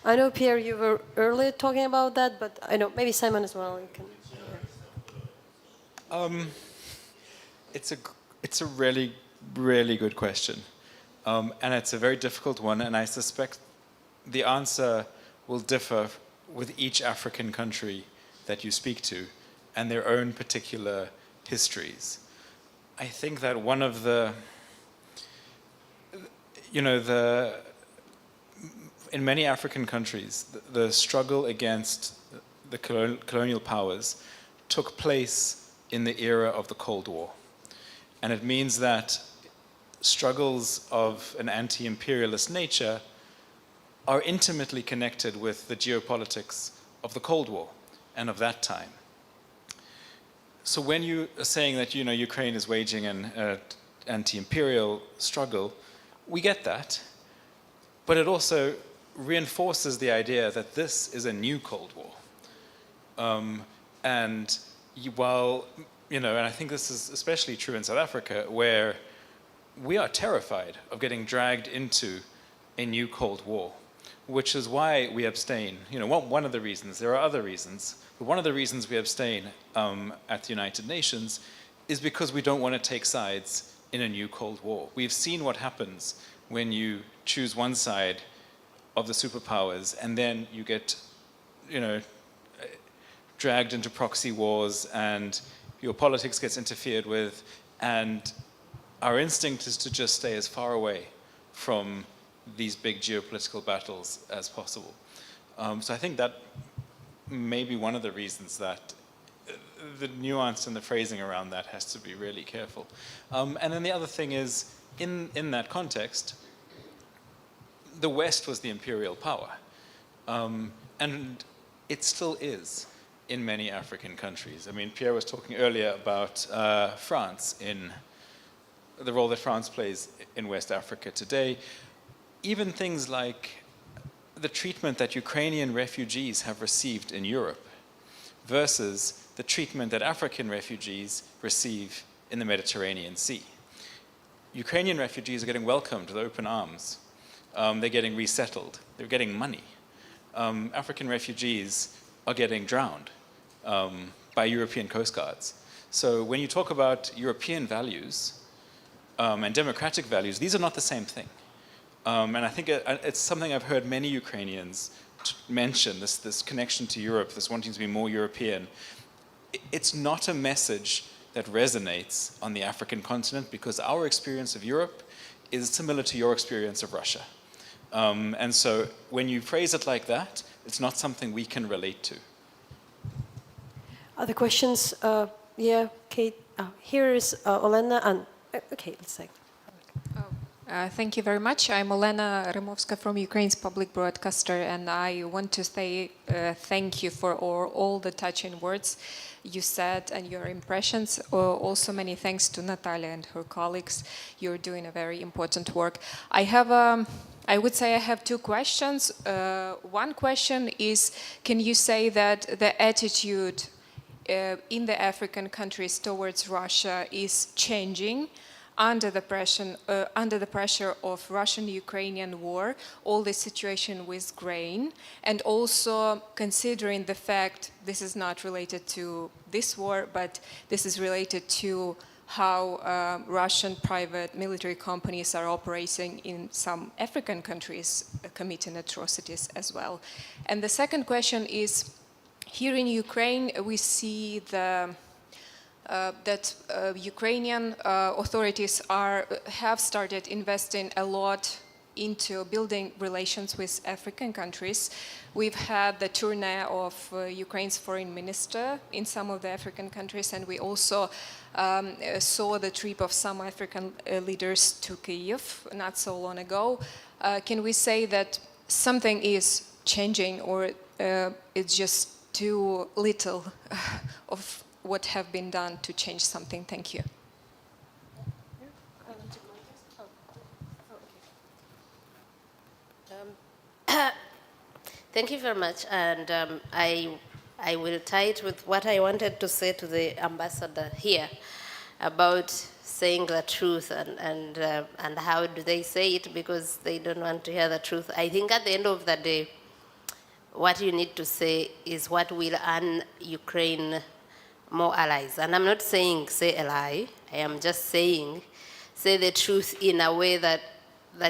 I know, Pierre, you were earlier talking about that, but I know maybe Simon as well. You can. It's a really, really good question, and it's a very difficult one. And I suspect the answer will differ with each African country that you speak to, and their own particular histories. I think that one of in many African countries, the struggle against the colonial powers took place in the era of the Cold War. And it means that struggles of an anti-imperialist nature are intimately connected with the geopolitics of the Cold War and of that time. So when you are saying that Ukraine is waging an anti-imperial struggle, we get that, but it also reinforces the idea that this is a new Cold War. And I think this is especially true in South Africa, where we are terrified of getting dragged into a new Cold War, which is why we abstain. One of the reasons, there are other reasons, but one of the reasons we abstain at the United Nations is because we don't want to take sides in a new Cold War. We've seen what happens when you choose one side of the superpowers, and then you get, dragged into proxy wars, and your politics gets interfered with, and our instinct is to just stay as far away from these big geopolitical battles as possible. So I think that may be one of the reasons that the nuance and the phrasing around that has to be really careful. And then the other thing is, in that context, the West was the imperial power. And it still is in many African countries. I mean, Pierre was talking earlier about France, in the role that France plays in West Africa today. Even things like the treatment that Ukrainian refugees have received in Europe versus the treatment that African refugees receive in the Mediterranean Sea. Ukrainian refugees are getting welcomed with open arms. They're getting resettled. They're getting money. African refugees are getting drowned by European coast guards. So when you talk about European values and democratic values, these are not the same thing. And I think it's something I've heard many Ukrainians mention, this connection to Europe, this wanting to be more European. It's not a message that resonates on the African continent, because our experience of Europe is similar to your experience of Russia. And so when you phrase it like that, it's not something we can relate to. Other questions? Yeah, Kate. Here is Elena, and okay, let's say. Thank you very much. I'm Elena Removska from Ukraine's public broadcaster, and I want to say thank you for all the touching words you said and your impressions. Also, many thanks to Natalia and her colleagues. You're doing a very important work. I would say I have two questions. One question is, can you say that the attitude in the African countries towards Russia is changing under the pressure of Russian-Ukrainian war, all the situation with grain, and also considering the fact, this is not related to this war, but this is related to how Russian private military companies are operating in some African countries, committing atrocities as well. And the second question is, here in Ukraine, we see that Ukrainian authorities have started investing a lot into building relations with African countries. We've had the tournée of Ukraine's foreign minister in some of the African countries, and we also saw the trip of some African leaders to Kyiv not so long ago. Can we say that something is changing, or it's just too little of what have been done to change something? Thank you. Thank you very much, and I will tie it with what I wanted to say to the ambassador here about saying the truth and how do they say it, because they don't want to hear the truth. I think at the end of the day, what you need to say is what will earn Ukraine more allies. And I'm not saying say a lie. I am just saying say the truth in a way that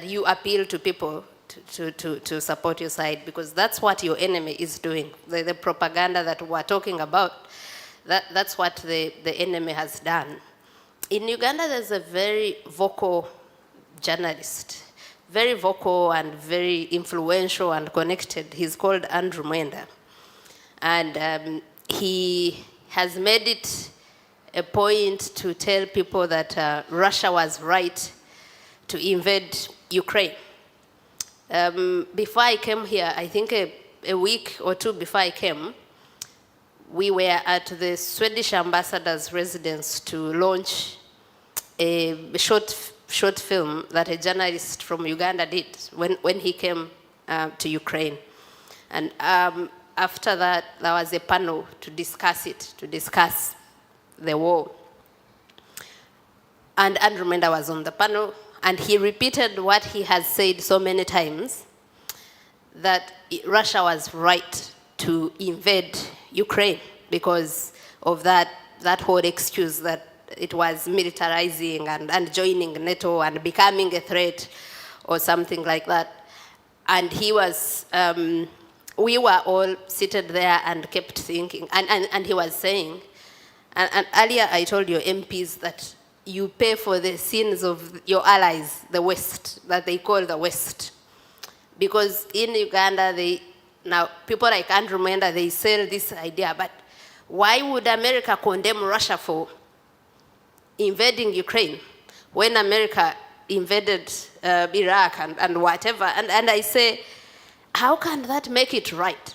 you appeal to people to support your side, because that's what your enemy is doing. The propaganda that we're talking about, that's what the enemy has done. In Uganda, there's a very vocal journalist, very vocal and very influential and connected. He's called Andrew Mwenda. And he has made it a point to tell people that Russia was right to invade Ukraine. Before I came here, I think a week or two before I came, we were at the Swedish ambassador's residence to launch a short film that a journalist from Uganda did when he came to Ukraine. And after that, there was a panel to discuss the war. And Andrew Mwenda was on the panel, and he repeated what he has said so many times, that Russia was right to invade Ukraine because of that whole excuse that it was militarizing and joining NATO and becoming a threat or something like that. And he was, we were all seated there and kept thinking, and he was saying, and earlier I told your MPs that you pay for the sins of your allies, the West, that they call the West. Because in Uganda, now people like Andrew Mwenda, they sell this idea, but why would America condemn Russia for invading Ukraine when America invaded Iraq and whatever? And I say, how can that make it right?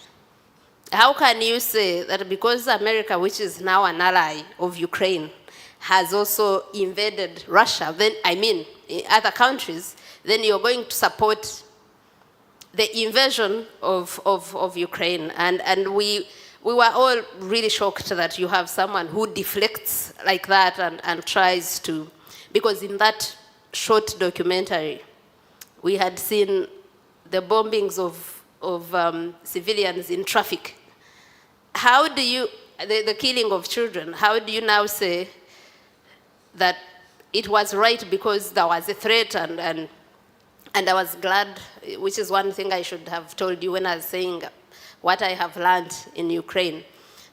How can you say that because America, which is now an ally of Ukraine, has also invaded Russia, then, I mean, in other countries, then you're going to support the invasion of Ukraine? And we were all really shocked that you have someone who deflects like that and tries to, because in that short documentary, we had seen the bombings of civilians in traffic. How do you, the killing of children, how do you now say that it was right because there was a threat? And I was glad, which is one thing I should have told you when I was saying what I have learned in Ukraine,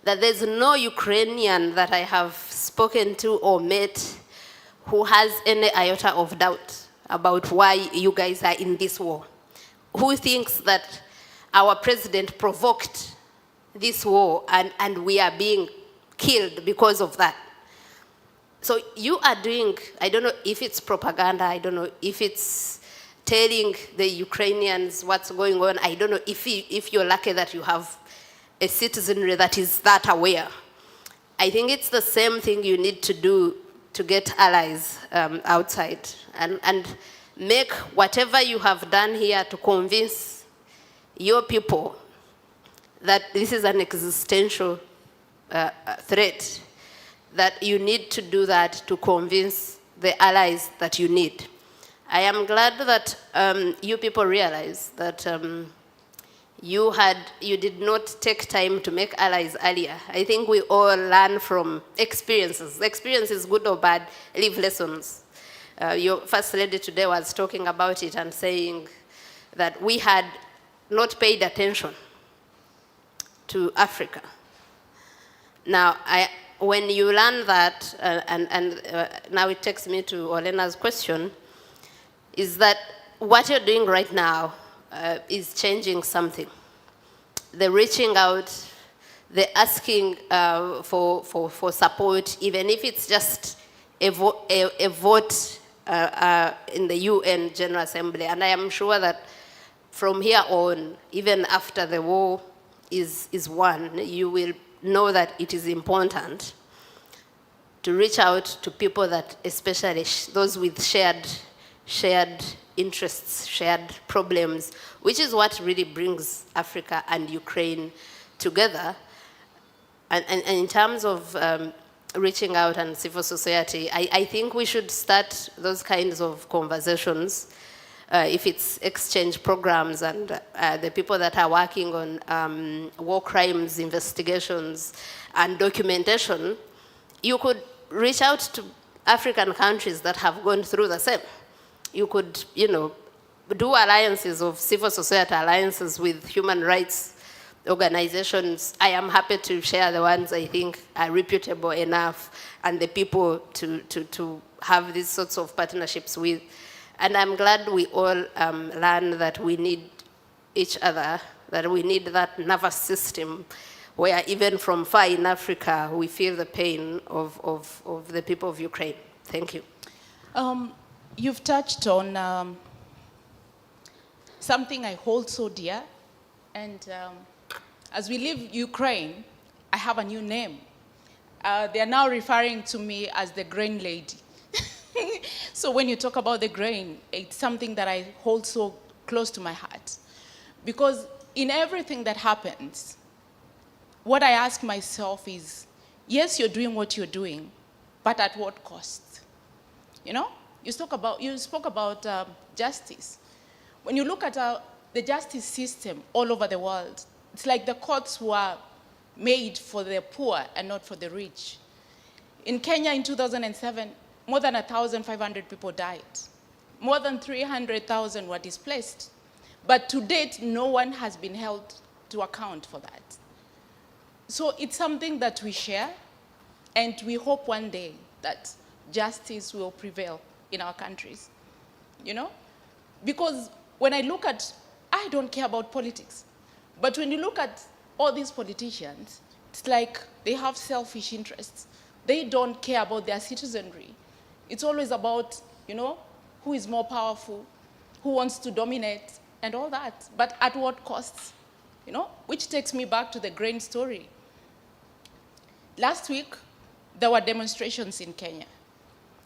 that there's no Ukrainian that I have spoken to or met who has any iota of doubt about why you guys are in this war, who thinks that our president provoked this war and we are being killed because of that. So you are doing, I don't know if it's propaganda, I don't know if it's telling the Ukrainians what's going on, I don't know if you're lucky that you have a citizenry that is that aware. I think it's the same thing you need to do to get allies outside and make whatever you have done here to convince your people that this is an existential threat, that you need to do that to convince the allies that you need. I am glad that you people realize that you did not take time to make allies earlier. I think we all learn from experiences. Experiences, good or bad, leave lessons. Your First Lady today was talking about it and saying that we had not paid attention to Africa. Now, when you learn that, now it takes me to Elena's question, is that what you're doing right now is changing something. The reaching out, the asking for support, even if it's just a vote in the UN General Assembly. And I am sure that from here on, even after the war is won, you will know that it is important to reach out to people that, especially those with shared interests, shared problems, which is what really brings Africa and Ukraine together. And in terms of reaching out and civil society, I think we should start those kinds of conversations. If it's exchange programs and the people that are working on war crimes investigations and documentation, you could reach out to African countries that have gone through the same. You could, do alliances of civil society alliances with human rights organizations. I am happy to share the ones I think are reputable enough and the people to have these sorts of partnerships with. And I'm glad we all learn that we need each other, that we need that nervous system where even from far in Africa, we feel the pain of the people of Ukraine. Thank you. You've touched on something I hold so dear. And as we leave Ukraine, I have a new name. They are now referring to me as the grain lady. So when you talk about the grain, it's something that I hold so close to my heart. Because in everything that happens, what I ask myself is, yes, you're doing what you're doing, but at what cost? You spoke about justice. When you look at the justice system all over the world, it's like the courts were made for the poor and not for the rich. In Kenya in 2007, more than 1,500 people died. More than 300,000 were displaced. But to date, no one has been held to account for that. So it's something that we share, and we hope one day that justice will prevail in our countries, Because when I look at, I don't care about politics, but when you look at all these politicians, it's like they have selfish interests. They don't care about their citizenry. It's always about, who is more powerful, who wants to dominate, and all that. But at what costs? Which takes me back to the grain story. Last week, there were demonstrations in Kenya.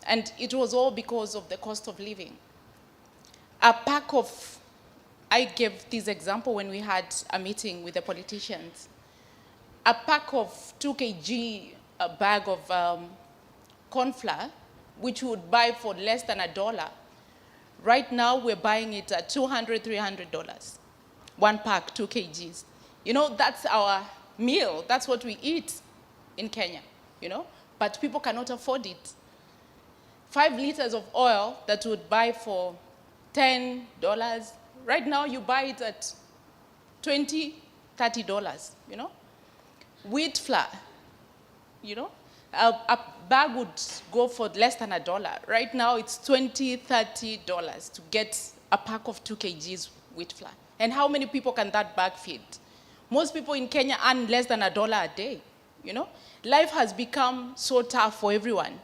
And it was all because of the cost of living. I gave this example when we had a meeting with the politicians. A pack of 2 kg, a bag of corn flour, which we would buy for less than $1. Right now, we're buying it at $200, $300. One pack, 2 kgs. That's our meal. That's what we eat in Kenya, But people cannot afford it. 5 liters of oil that you would buy for $10, right now you buy it at $20, $30, Wheat flour, a bag would go for less than $1. Right now it's $20, $30 to get a pack of 2 kgs wheat flour. And how many people can that bag feed? Most people in Kenya earn less than $1 a day, you know? Life has become so tough for everyone.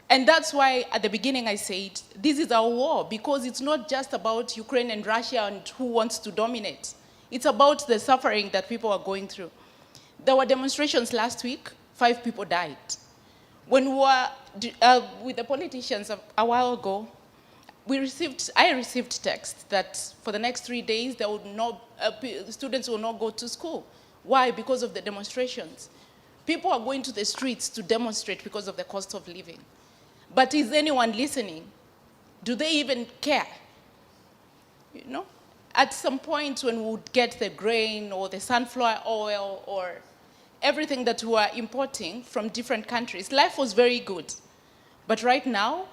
And that's why at the beginning I said, this is our war, because it's not just about Ukraine and Russia and who wants to dominate. It's about the suffering that people are going through. There were demonstrations last week, 5 people died. When we were with the politicians a while ago, I received text that for the next 3 days, there would not, students will not go to school. Why? Because of the demonstrations. People are going to the streets to demonstrate because of the cost of living. But is anyone listening? Do they even care? You know? At some point when we would get the grain or the sunflower oil or everything that we are importing from different countries, life was very good. But right now,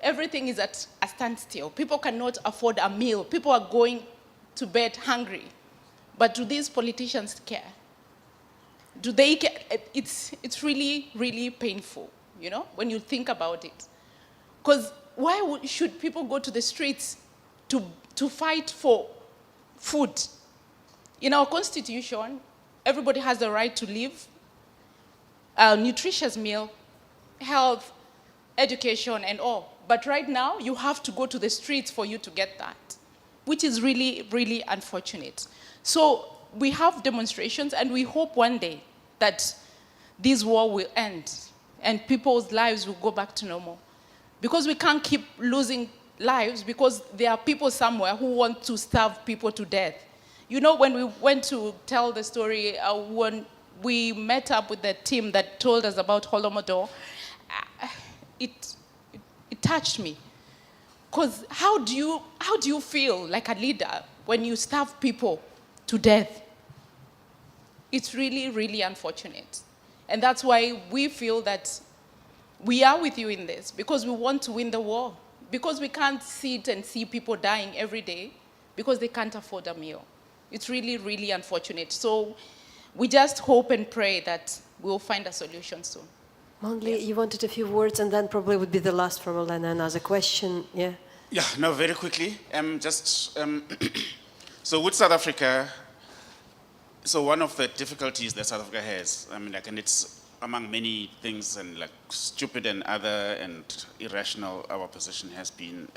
everything is at a standstill. People cannot afford a meal. People are going to bed hungry. But do these politicians care? Do they care? It's really, really painful, you know, when you think about it. Because why should people go to the streets to fight for food? In our constitution, everybody has the right to live, a nutritious meal, health, education, and all. But right now, you have to go to the streets for you to get that, which is really, really unfortunate. So we have demonstrations, and we hope one day that this war will end and people's lives will go back to normal. Because we can't keep losing lives because there are people somewhere who want to starve people to death. You know, when we went to tell the story, when we met up with the team that told us about Holodomor, it touched me. Because how do you feel like a leader when you starve people to death? It's really, really unfortunate. And that's why we feel that we are with you in this, because we want to win the war. Because we can't sit and see people dying every day because they can't afford a meal. It's really, really unfortunate. So we just hope and pray that we'll find a solution soon. Mongli, Yes. you wanted a few words, and then probably would be the last from Elena, and as a question, yeah? Yeah, no, very quickly. So with South Africa, so one of the difficulties that South Africa has, I mean, like, and it's among many things, and like stupid and other and irrational our position has been.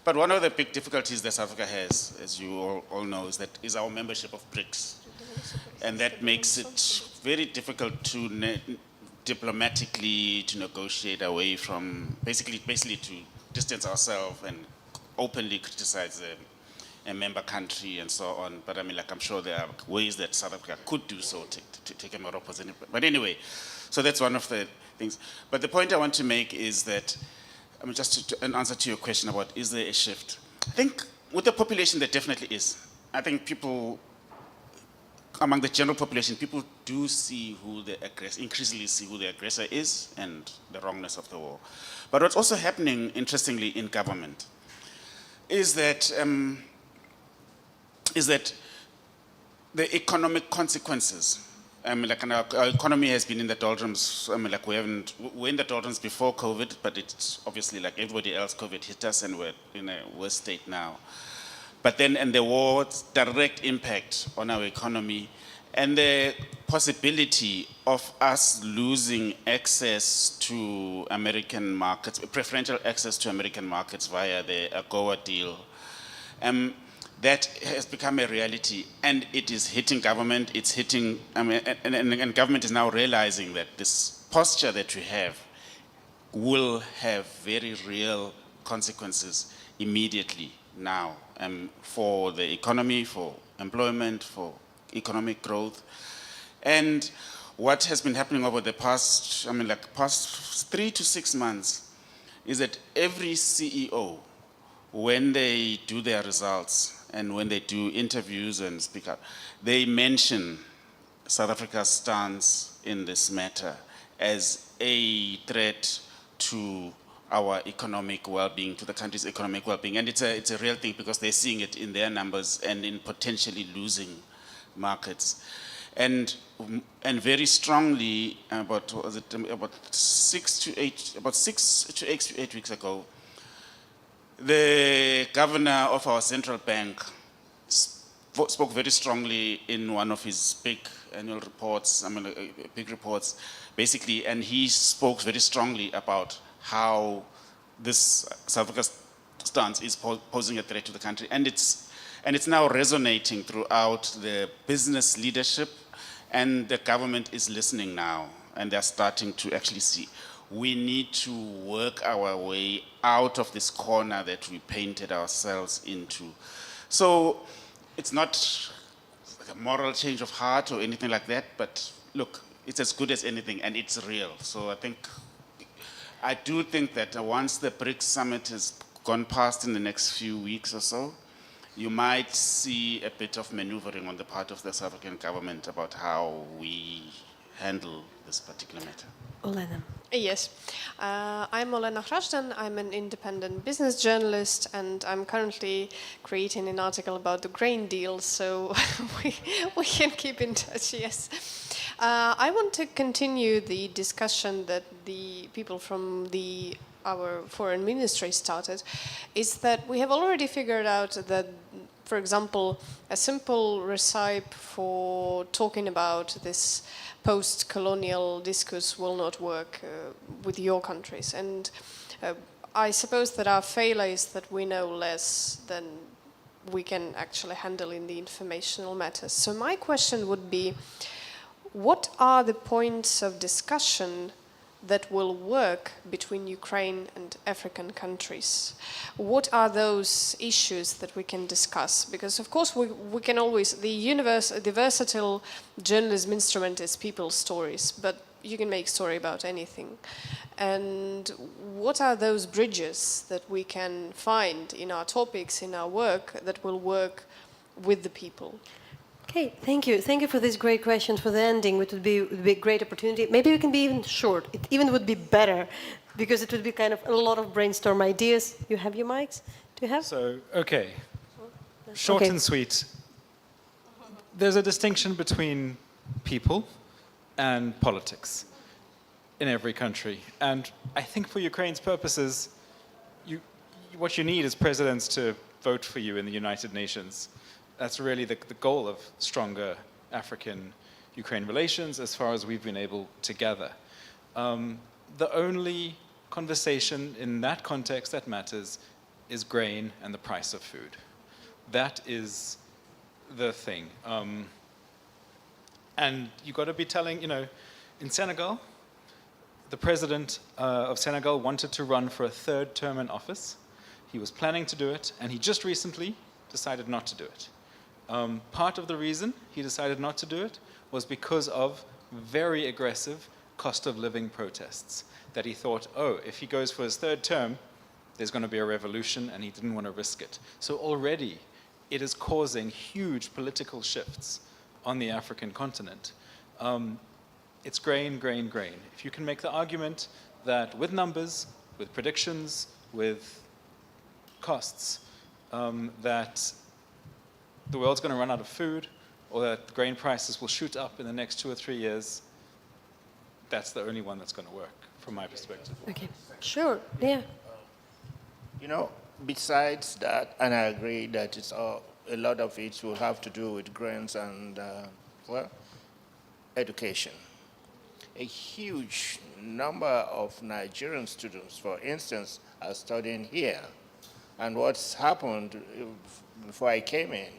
But one of the big difficulties that South Africa has, as you all know, is our membership of BRICS. And that makes it very difficult to diplomatically to negotiate away from, basically to distance ourselves and openly criticize a member country and so on. But I mean, like, I'm sure there are ways that South Africa could do so to take a more opposite. But anyway, so that's one of the things. But the point I want to make is that, I mean, just an answer to your question about, is there a shift? I think with the population, there definitely is. I think people, among the general population, people do see who the aggressor, increasingly see who the aggressor is and the wrongness of the war. But what's also happening, interestingly, in government is that the economic consequences, I mean, like, our economy has been in the doldrums. I mean, like, we're in the doldrums before COVID, but it's obviously like everybody else, COVID hit us and we're in a worse state now. But then, and the war's direct impact on our economy and the possibility of us losing access to American markets, preferential access to American markets via the AGOA deal, that has become a reality, and it is hitting government, it's hitting, I mean, and government is now realizing that this posture that we have will have very real consequences immediately now, for the economy, for employment, for economic growth. And what has been happening over the past, I mean, like, past 3 to 6 months is that every CEO, when they do their results and when they do interviews and speak up, they mention South Africa's stance in this matter as a threat to our economic well-being, to the country's economic well-being. And it's a real thing because they're seeing it in their numbers and in potentially losing markets. And very strongly, about 6 to 8 weeks ago, the governor of our central bank spoke very strongly in one of his big annual reports, big reports, basically, and he spoke very strongly about how this South Africa stance is posing a threat to the country, and it's now resonating throughout the business leadership, and the government is listening now, and they're starting to actually see we need to work our way out of this corner that we painted ourselves into. So it's not like a moral change of heart or anything like that, but look, it's as good as anything, and it's real. So I do think that once the BRICS summit has gone past in the next few weeks or so, you might see a bit of maneuvering on the part of the South African government about how we handle this particular matter. Elena. Yes, I'm Elena Removska. I'm an independent business journalist, and I'm currently creating an article about the grain deal, so we can keep in touch, yes. I want to continue the discussion that the people from our foreign ministry started, is that we have already figured out that, for example, a simple recipe for talking about this post-colonial discourse will not work with your countries. And I suppose that our failure is that we know less than we can actually handle in the informational matters. So my question would be, what are the points of discussion that will work between Ukraine and African countries? What are those issues that we can discuss? Because of course we can always, the versatile journalism instrument is people's stories, but you can make story about anything. And what are those bridges that we can find in our topics, in our work, that will work with the people? Okay, thank you. Thank you for these great questions. For the ending, which would be a great opportunity. Maybe we can be even short. It even would be better, because it would be kind of a lot of brainstorm ideas. You have your mics? Do you have? So, okay. Short and sweet. There's a distinction between people and politics in every country. And I think for Ukraine's purposes, what you need is presidents to vote for you in the United Nations. That's really the goal of stronger African-Ukraine relations as far as we've been able to gather. The only conversation in that context that matters is grain and the price of food. That is the thing. And you got to be telling, in Senegal, the president of Senegal wanted to run for a third term in office. He was planning to do it, and he just recently decided not to do it. Part of the reason he decided not to do it was because of very aggressive cost of living protests, that he thought, if he goes for his third term, there's going to be a revolution, and he didn't want to risk it. So already it is causing huge political shifts on the African continent. It's grain, grain, grain. If you can make the argument that with numbers, with predictions, with costs, that the world's going to run out of food, or that grain prices will shoot up in the next 2 or 3 years, that's the only one that's going to work, from my perspective. Okay, sure, yeah. Besides that, and I agree that a lot of it will have to do with grants and, education. A huge number of Nigerian students, for instance, are studying here. And what's happened before I came in,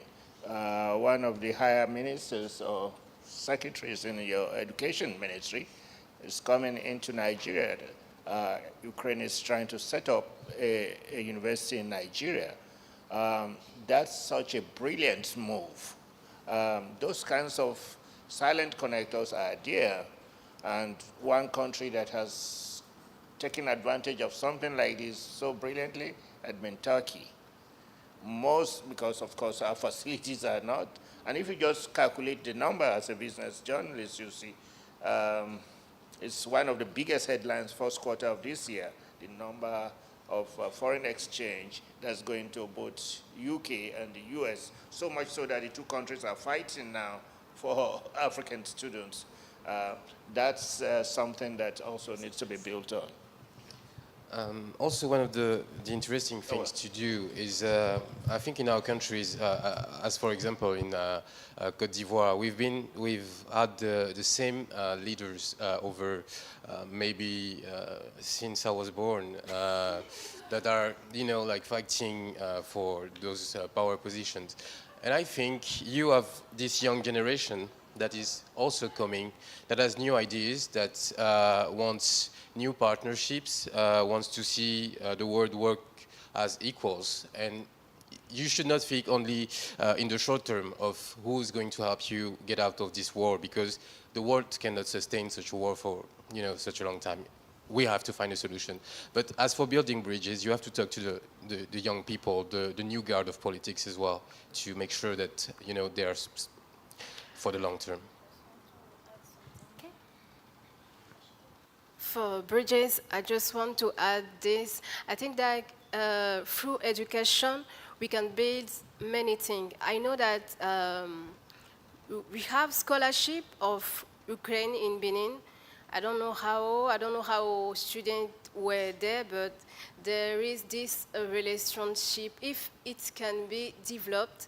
one of the higher ministers or secretaries in your education ministry is coming into Nigeria. Ukraine is trying to set up a university in Nigeria. That's such a brilliant move. Those kinds of silent connectors are there, and one country that has taken advantage of something like this so brilliantly has been Turkey. Most, because of course our facilities are not, and if you just calculate the number as a business journalist, you see, it's one of the biggest headlines first quarter of this year, the number of foreign exchange that's going to both UK and the US, so much so that the two countries are fighting now for African students. That's something that also needs to be built on. Also, one of the interesting things to do is, I think in our countries, as for example in Côte d'Ivoire, we've had the same leaders over maybe since I was born, that are, you know, like fighting for those power positions. And I think you have this young generation that is also coming, that has new ideas, that wants new partnerships, wants to see the world work as equals. And you should not think only in the short term of who's going to help you get out of this war, because the world cannot sustain such a war for, you know, such a long time. We have to find a solution. But as for building bridges, you have to talk to the young people, the new guard of politics as well, to make sure that, you know, they are for the long term. Okay. For bridges, I just want to add this. I think that through education, we can build many things. I know that we have scholarship of Ukraine in Benin. I don't know how students were there, but there is this relationship. If it can be developed,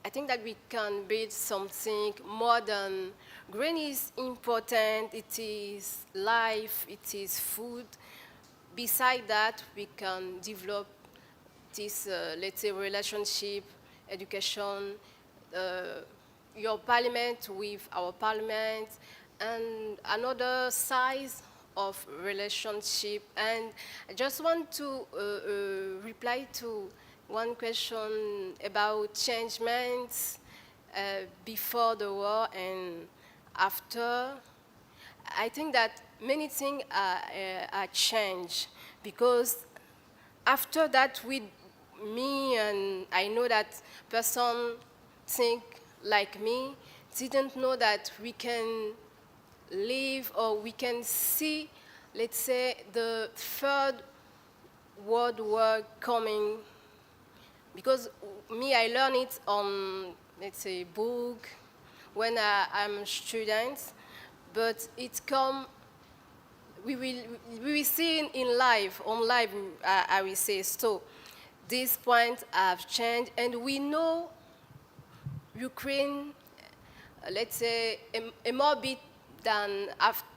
I think that we can build something more than grain is important, it is life, it is food. Beside that, we can develop this, let's say, relationship, education, your parliament with our parliament, and another size of relationship. And I just want to reply to one question about changements before the war and after. I think that many things are changed, because after that, with me, and I know that person think like me, didn't know that we can live or we can see, let's say, the third world war coming. Because me, I learned it on, let's say, book when I'm a student, but it come, we will see in life, on live, I will say. So these points have changed, and we know Ukraine, let's say, a more bit than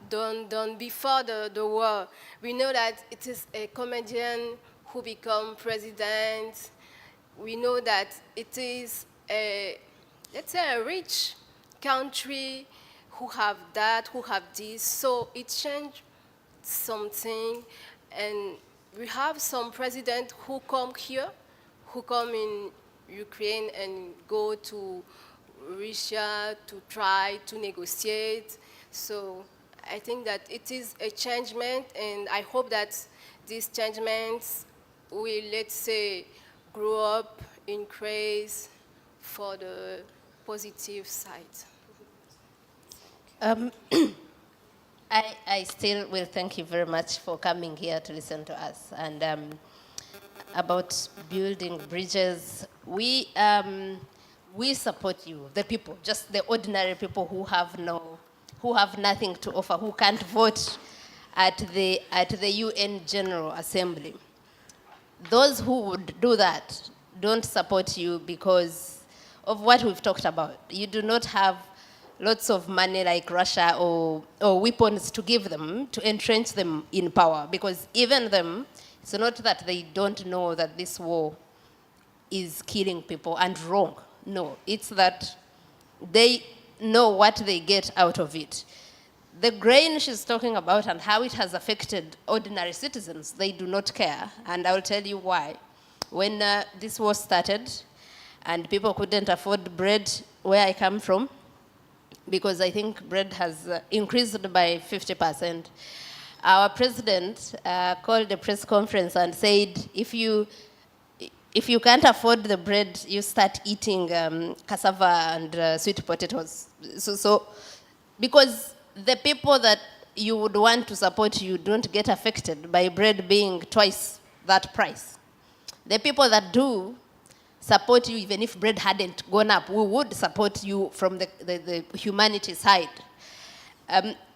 done before the war. We know that it is a comedian who become president. We know that it is a, let's say, a rich country who have that, who have this. So it changed something, and we have some presidents who come here, who come in Ukraine and go to Russia to try to negotiate. So I think that it is a changement, and I hope that these changements will, let's say, grow up, increase for the positive side. I still will thank you very much for coming here to listen to us. And about building bridges, we support you, the people, just the ordinary people who have nothing to offer, who can't vote at the UN General Assembly. Those who would do that don't support you because of what we've talked about. You do not have lots of money like Russia or weapons to give them to entrench them in power, because even them, it's not that they don't know that this war is killing people and wrong. No, it's that they know what they get out of it. The grain she's talking about and how it has affected ordinary citizens, they do not care, and I'll tell you why. When this war started and people couldn't afford bread where I come from, because I think bread has increased by 50%, our president called a press conference and said, if you can't afford the bread, you start eating cassava and sweet potatoes. So because the people that you would want to support you don't get affected by bread being twice that price. The people that do support you, even if bread hadn't gone up, we would support you from the humanity side.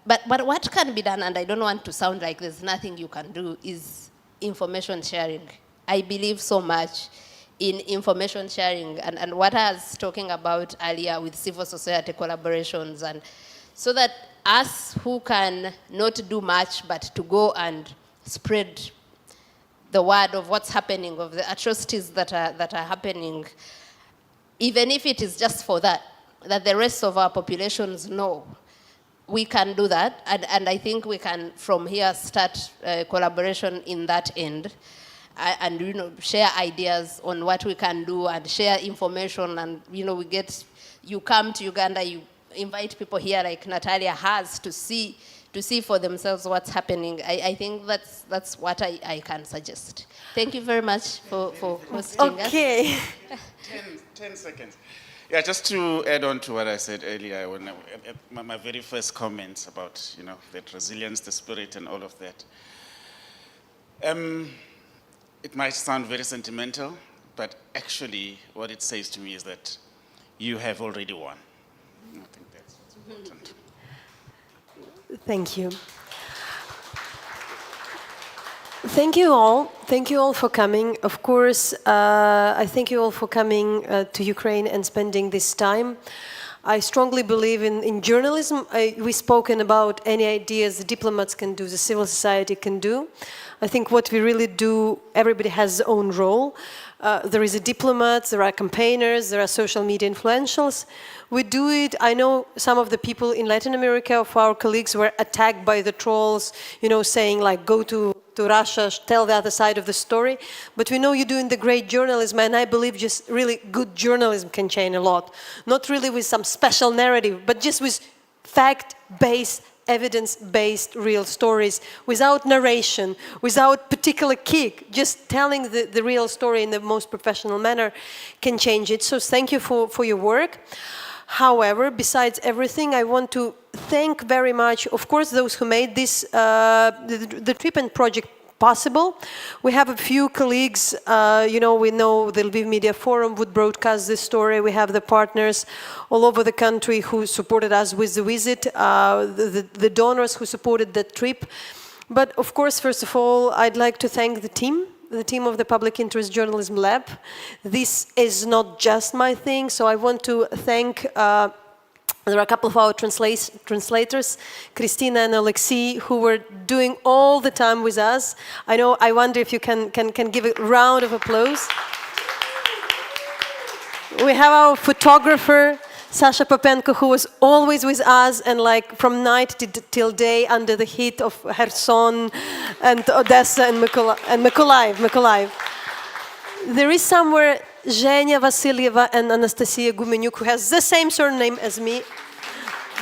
But what can be done, and I don't want to sound like there's nothing you can do, is information sharing. I believe so much in information sharing and what I was talking about earlier with civil society collaborations, and so that us who can not do much but to go and spread the word of what's happening, of the atrocities that are happening, even if it is just for that the rest of our populations know. We can do that, and I think we can from here start collaboration in that end, and share ideas on what we can do and share information, and you come to Uganda, you invite people here like Natalia has to see for themselves what's happening. I think that's what I can suggest. Thank you very much for hosting us. Okay. 10 seconds. Yeah, just to add on to what I said earlier, when my very first comments about that resilience, the spirit, and all of that. It might sound very sentimental, but actually, what it says to me is that you have already won. I think that's important. Thank you. Thank you all. Thank you all for coming. Of course, I thank you all for coming to Ukraine and spending this time. I strongly believe in journalism. We've spoken about any ideas the diplomats can do, the civil society can do. I think what we really do, everybody has their own role. There is a diplomat, there are campaigners, there are social media influentials. We do it. I know some of the people in Latin America, of our colleagues, were attacked by the trolls, saying like, go to Russia, tell the other side of the story. But we know you're doing the great journalism, and I believe just really good journalism can change a lot. Not really with some special narrative, but just with fact-based, evidence-based real stories, without narration, without particular kick, just telling the real story in the most professional manner can change it. So thank you for your work. However, besides everything, I want to thank very much, of course, those who made this, the trip and project possible. We have a few colleagues, we know the Lviv Media Forum would broadcast this story. We have the partners all over the country who supported us with the visit, the donors who supported the trip. But of course, first of all, I'd like to thank the team of the Public Interest Journalism Lab. This is not just my thing, so I want to thank there are a couple of our translators, Christina and Alexei, who were doing all the time with us. I wonder if you can give a round of applause. We have our photographer, Sasha Popenko, who was always with us and from night till day under the heat of Kherson and Odessa and Mykolaiv. There is somewhere Zhenya Vasilyeva and Anastasia Gumenyuk, who has the same surname as me,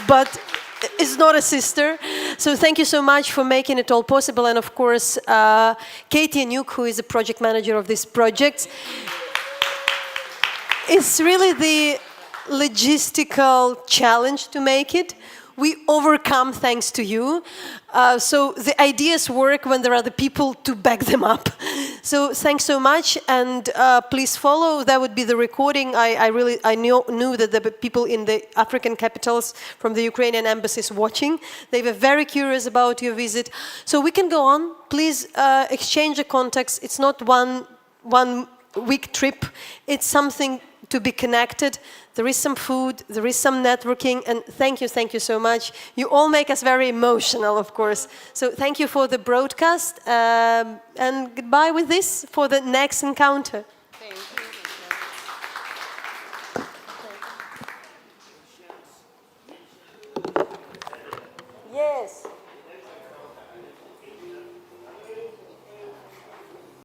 but is not a sister. So thank you so much for making it all possible. And of course, Katie Anyuk, who is the project manager of this project. It's really the logistical challenge to make it. We overcome thanks to you. So the ideas work when there are the people to back them up. So thanks so much, and please follow. That would be the recording. I knew that the people in the African capitals from the Ukrainian embassies watching. They were very curious about your visit. So we can go on. Please exchange the contacts. It's not one week trip. It's something to be connected. There is some food, there is some networking, and thank you so much. You all make us very emotional, of course. So thank you for the broadcast, and goodbye with this for the next encounter.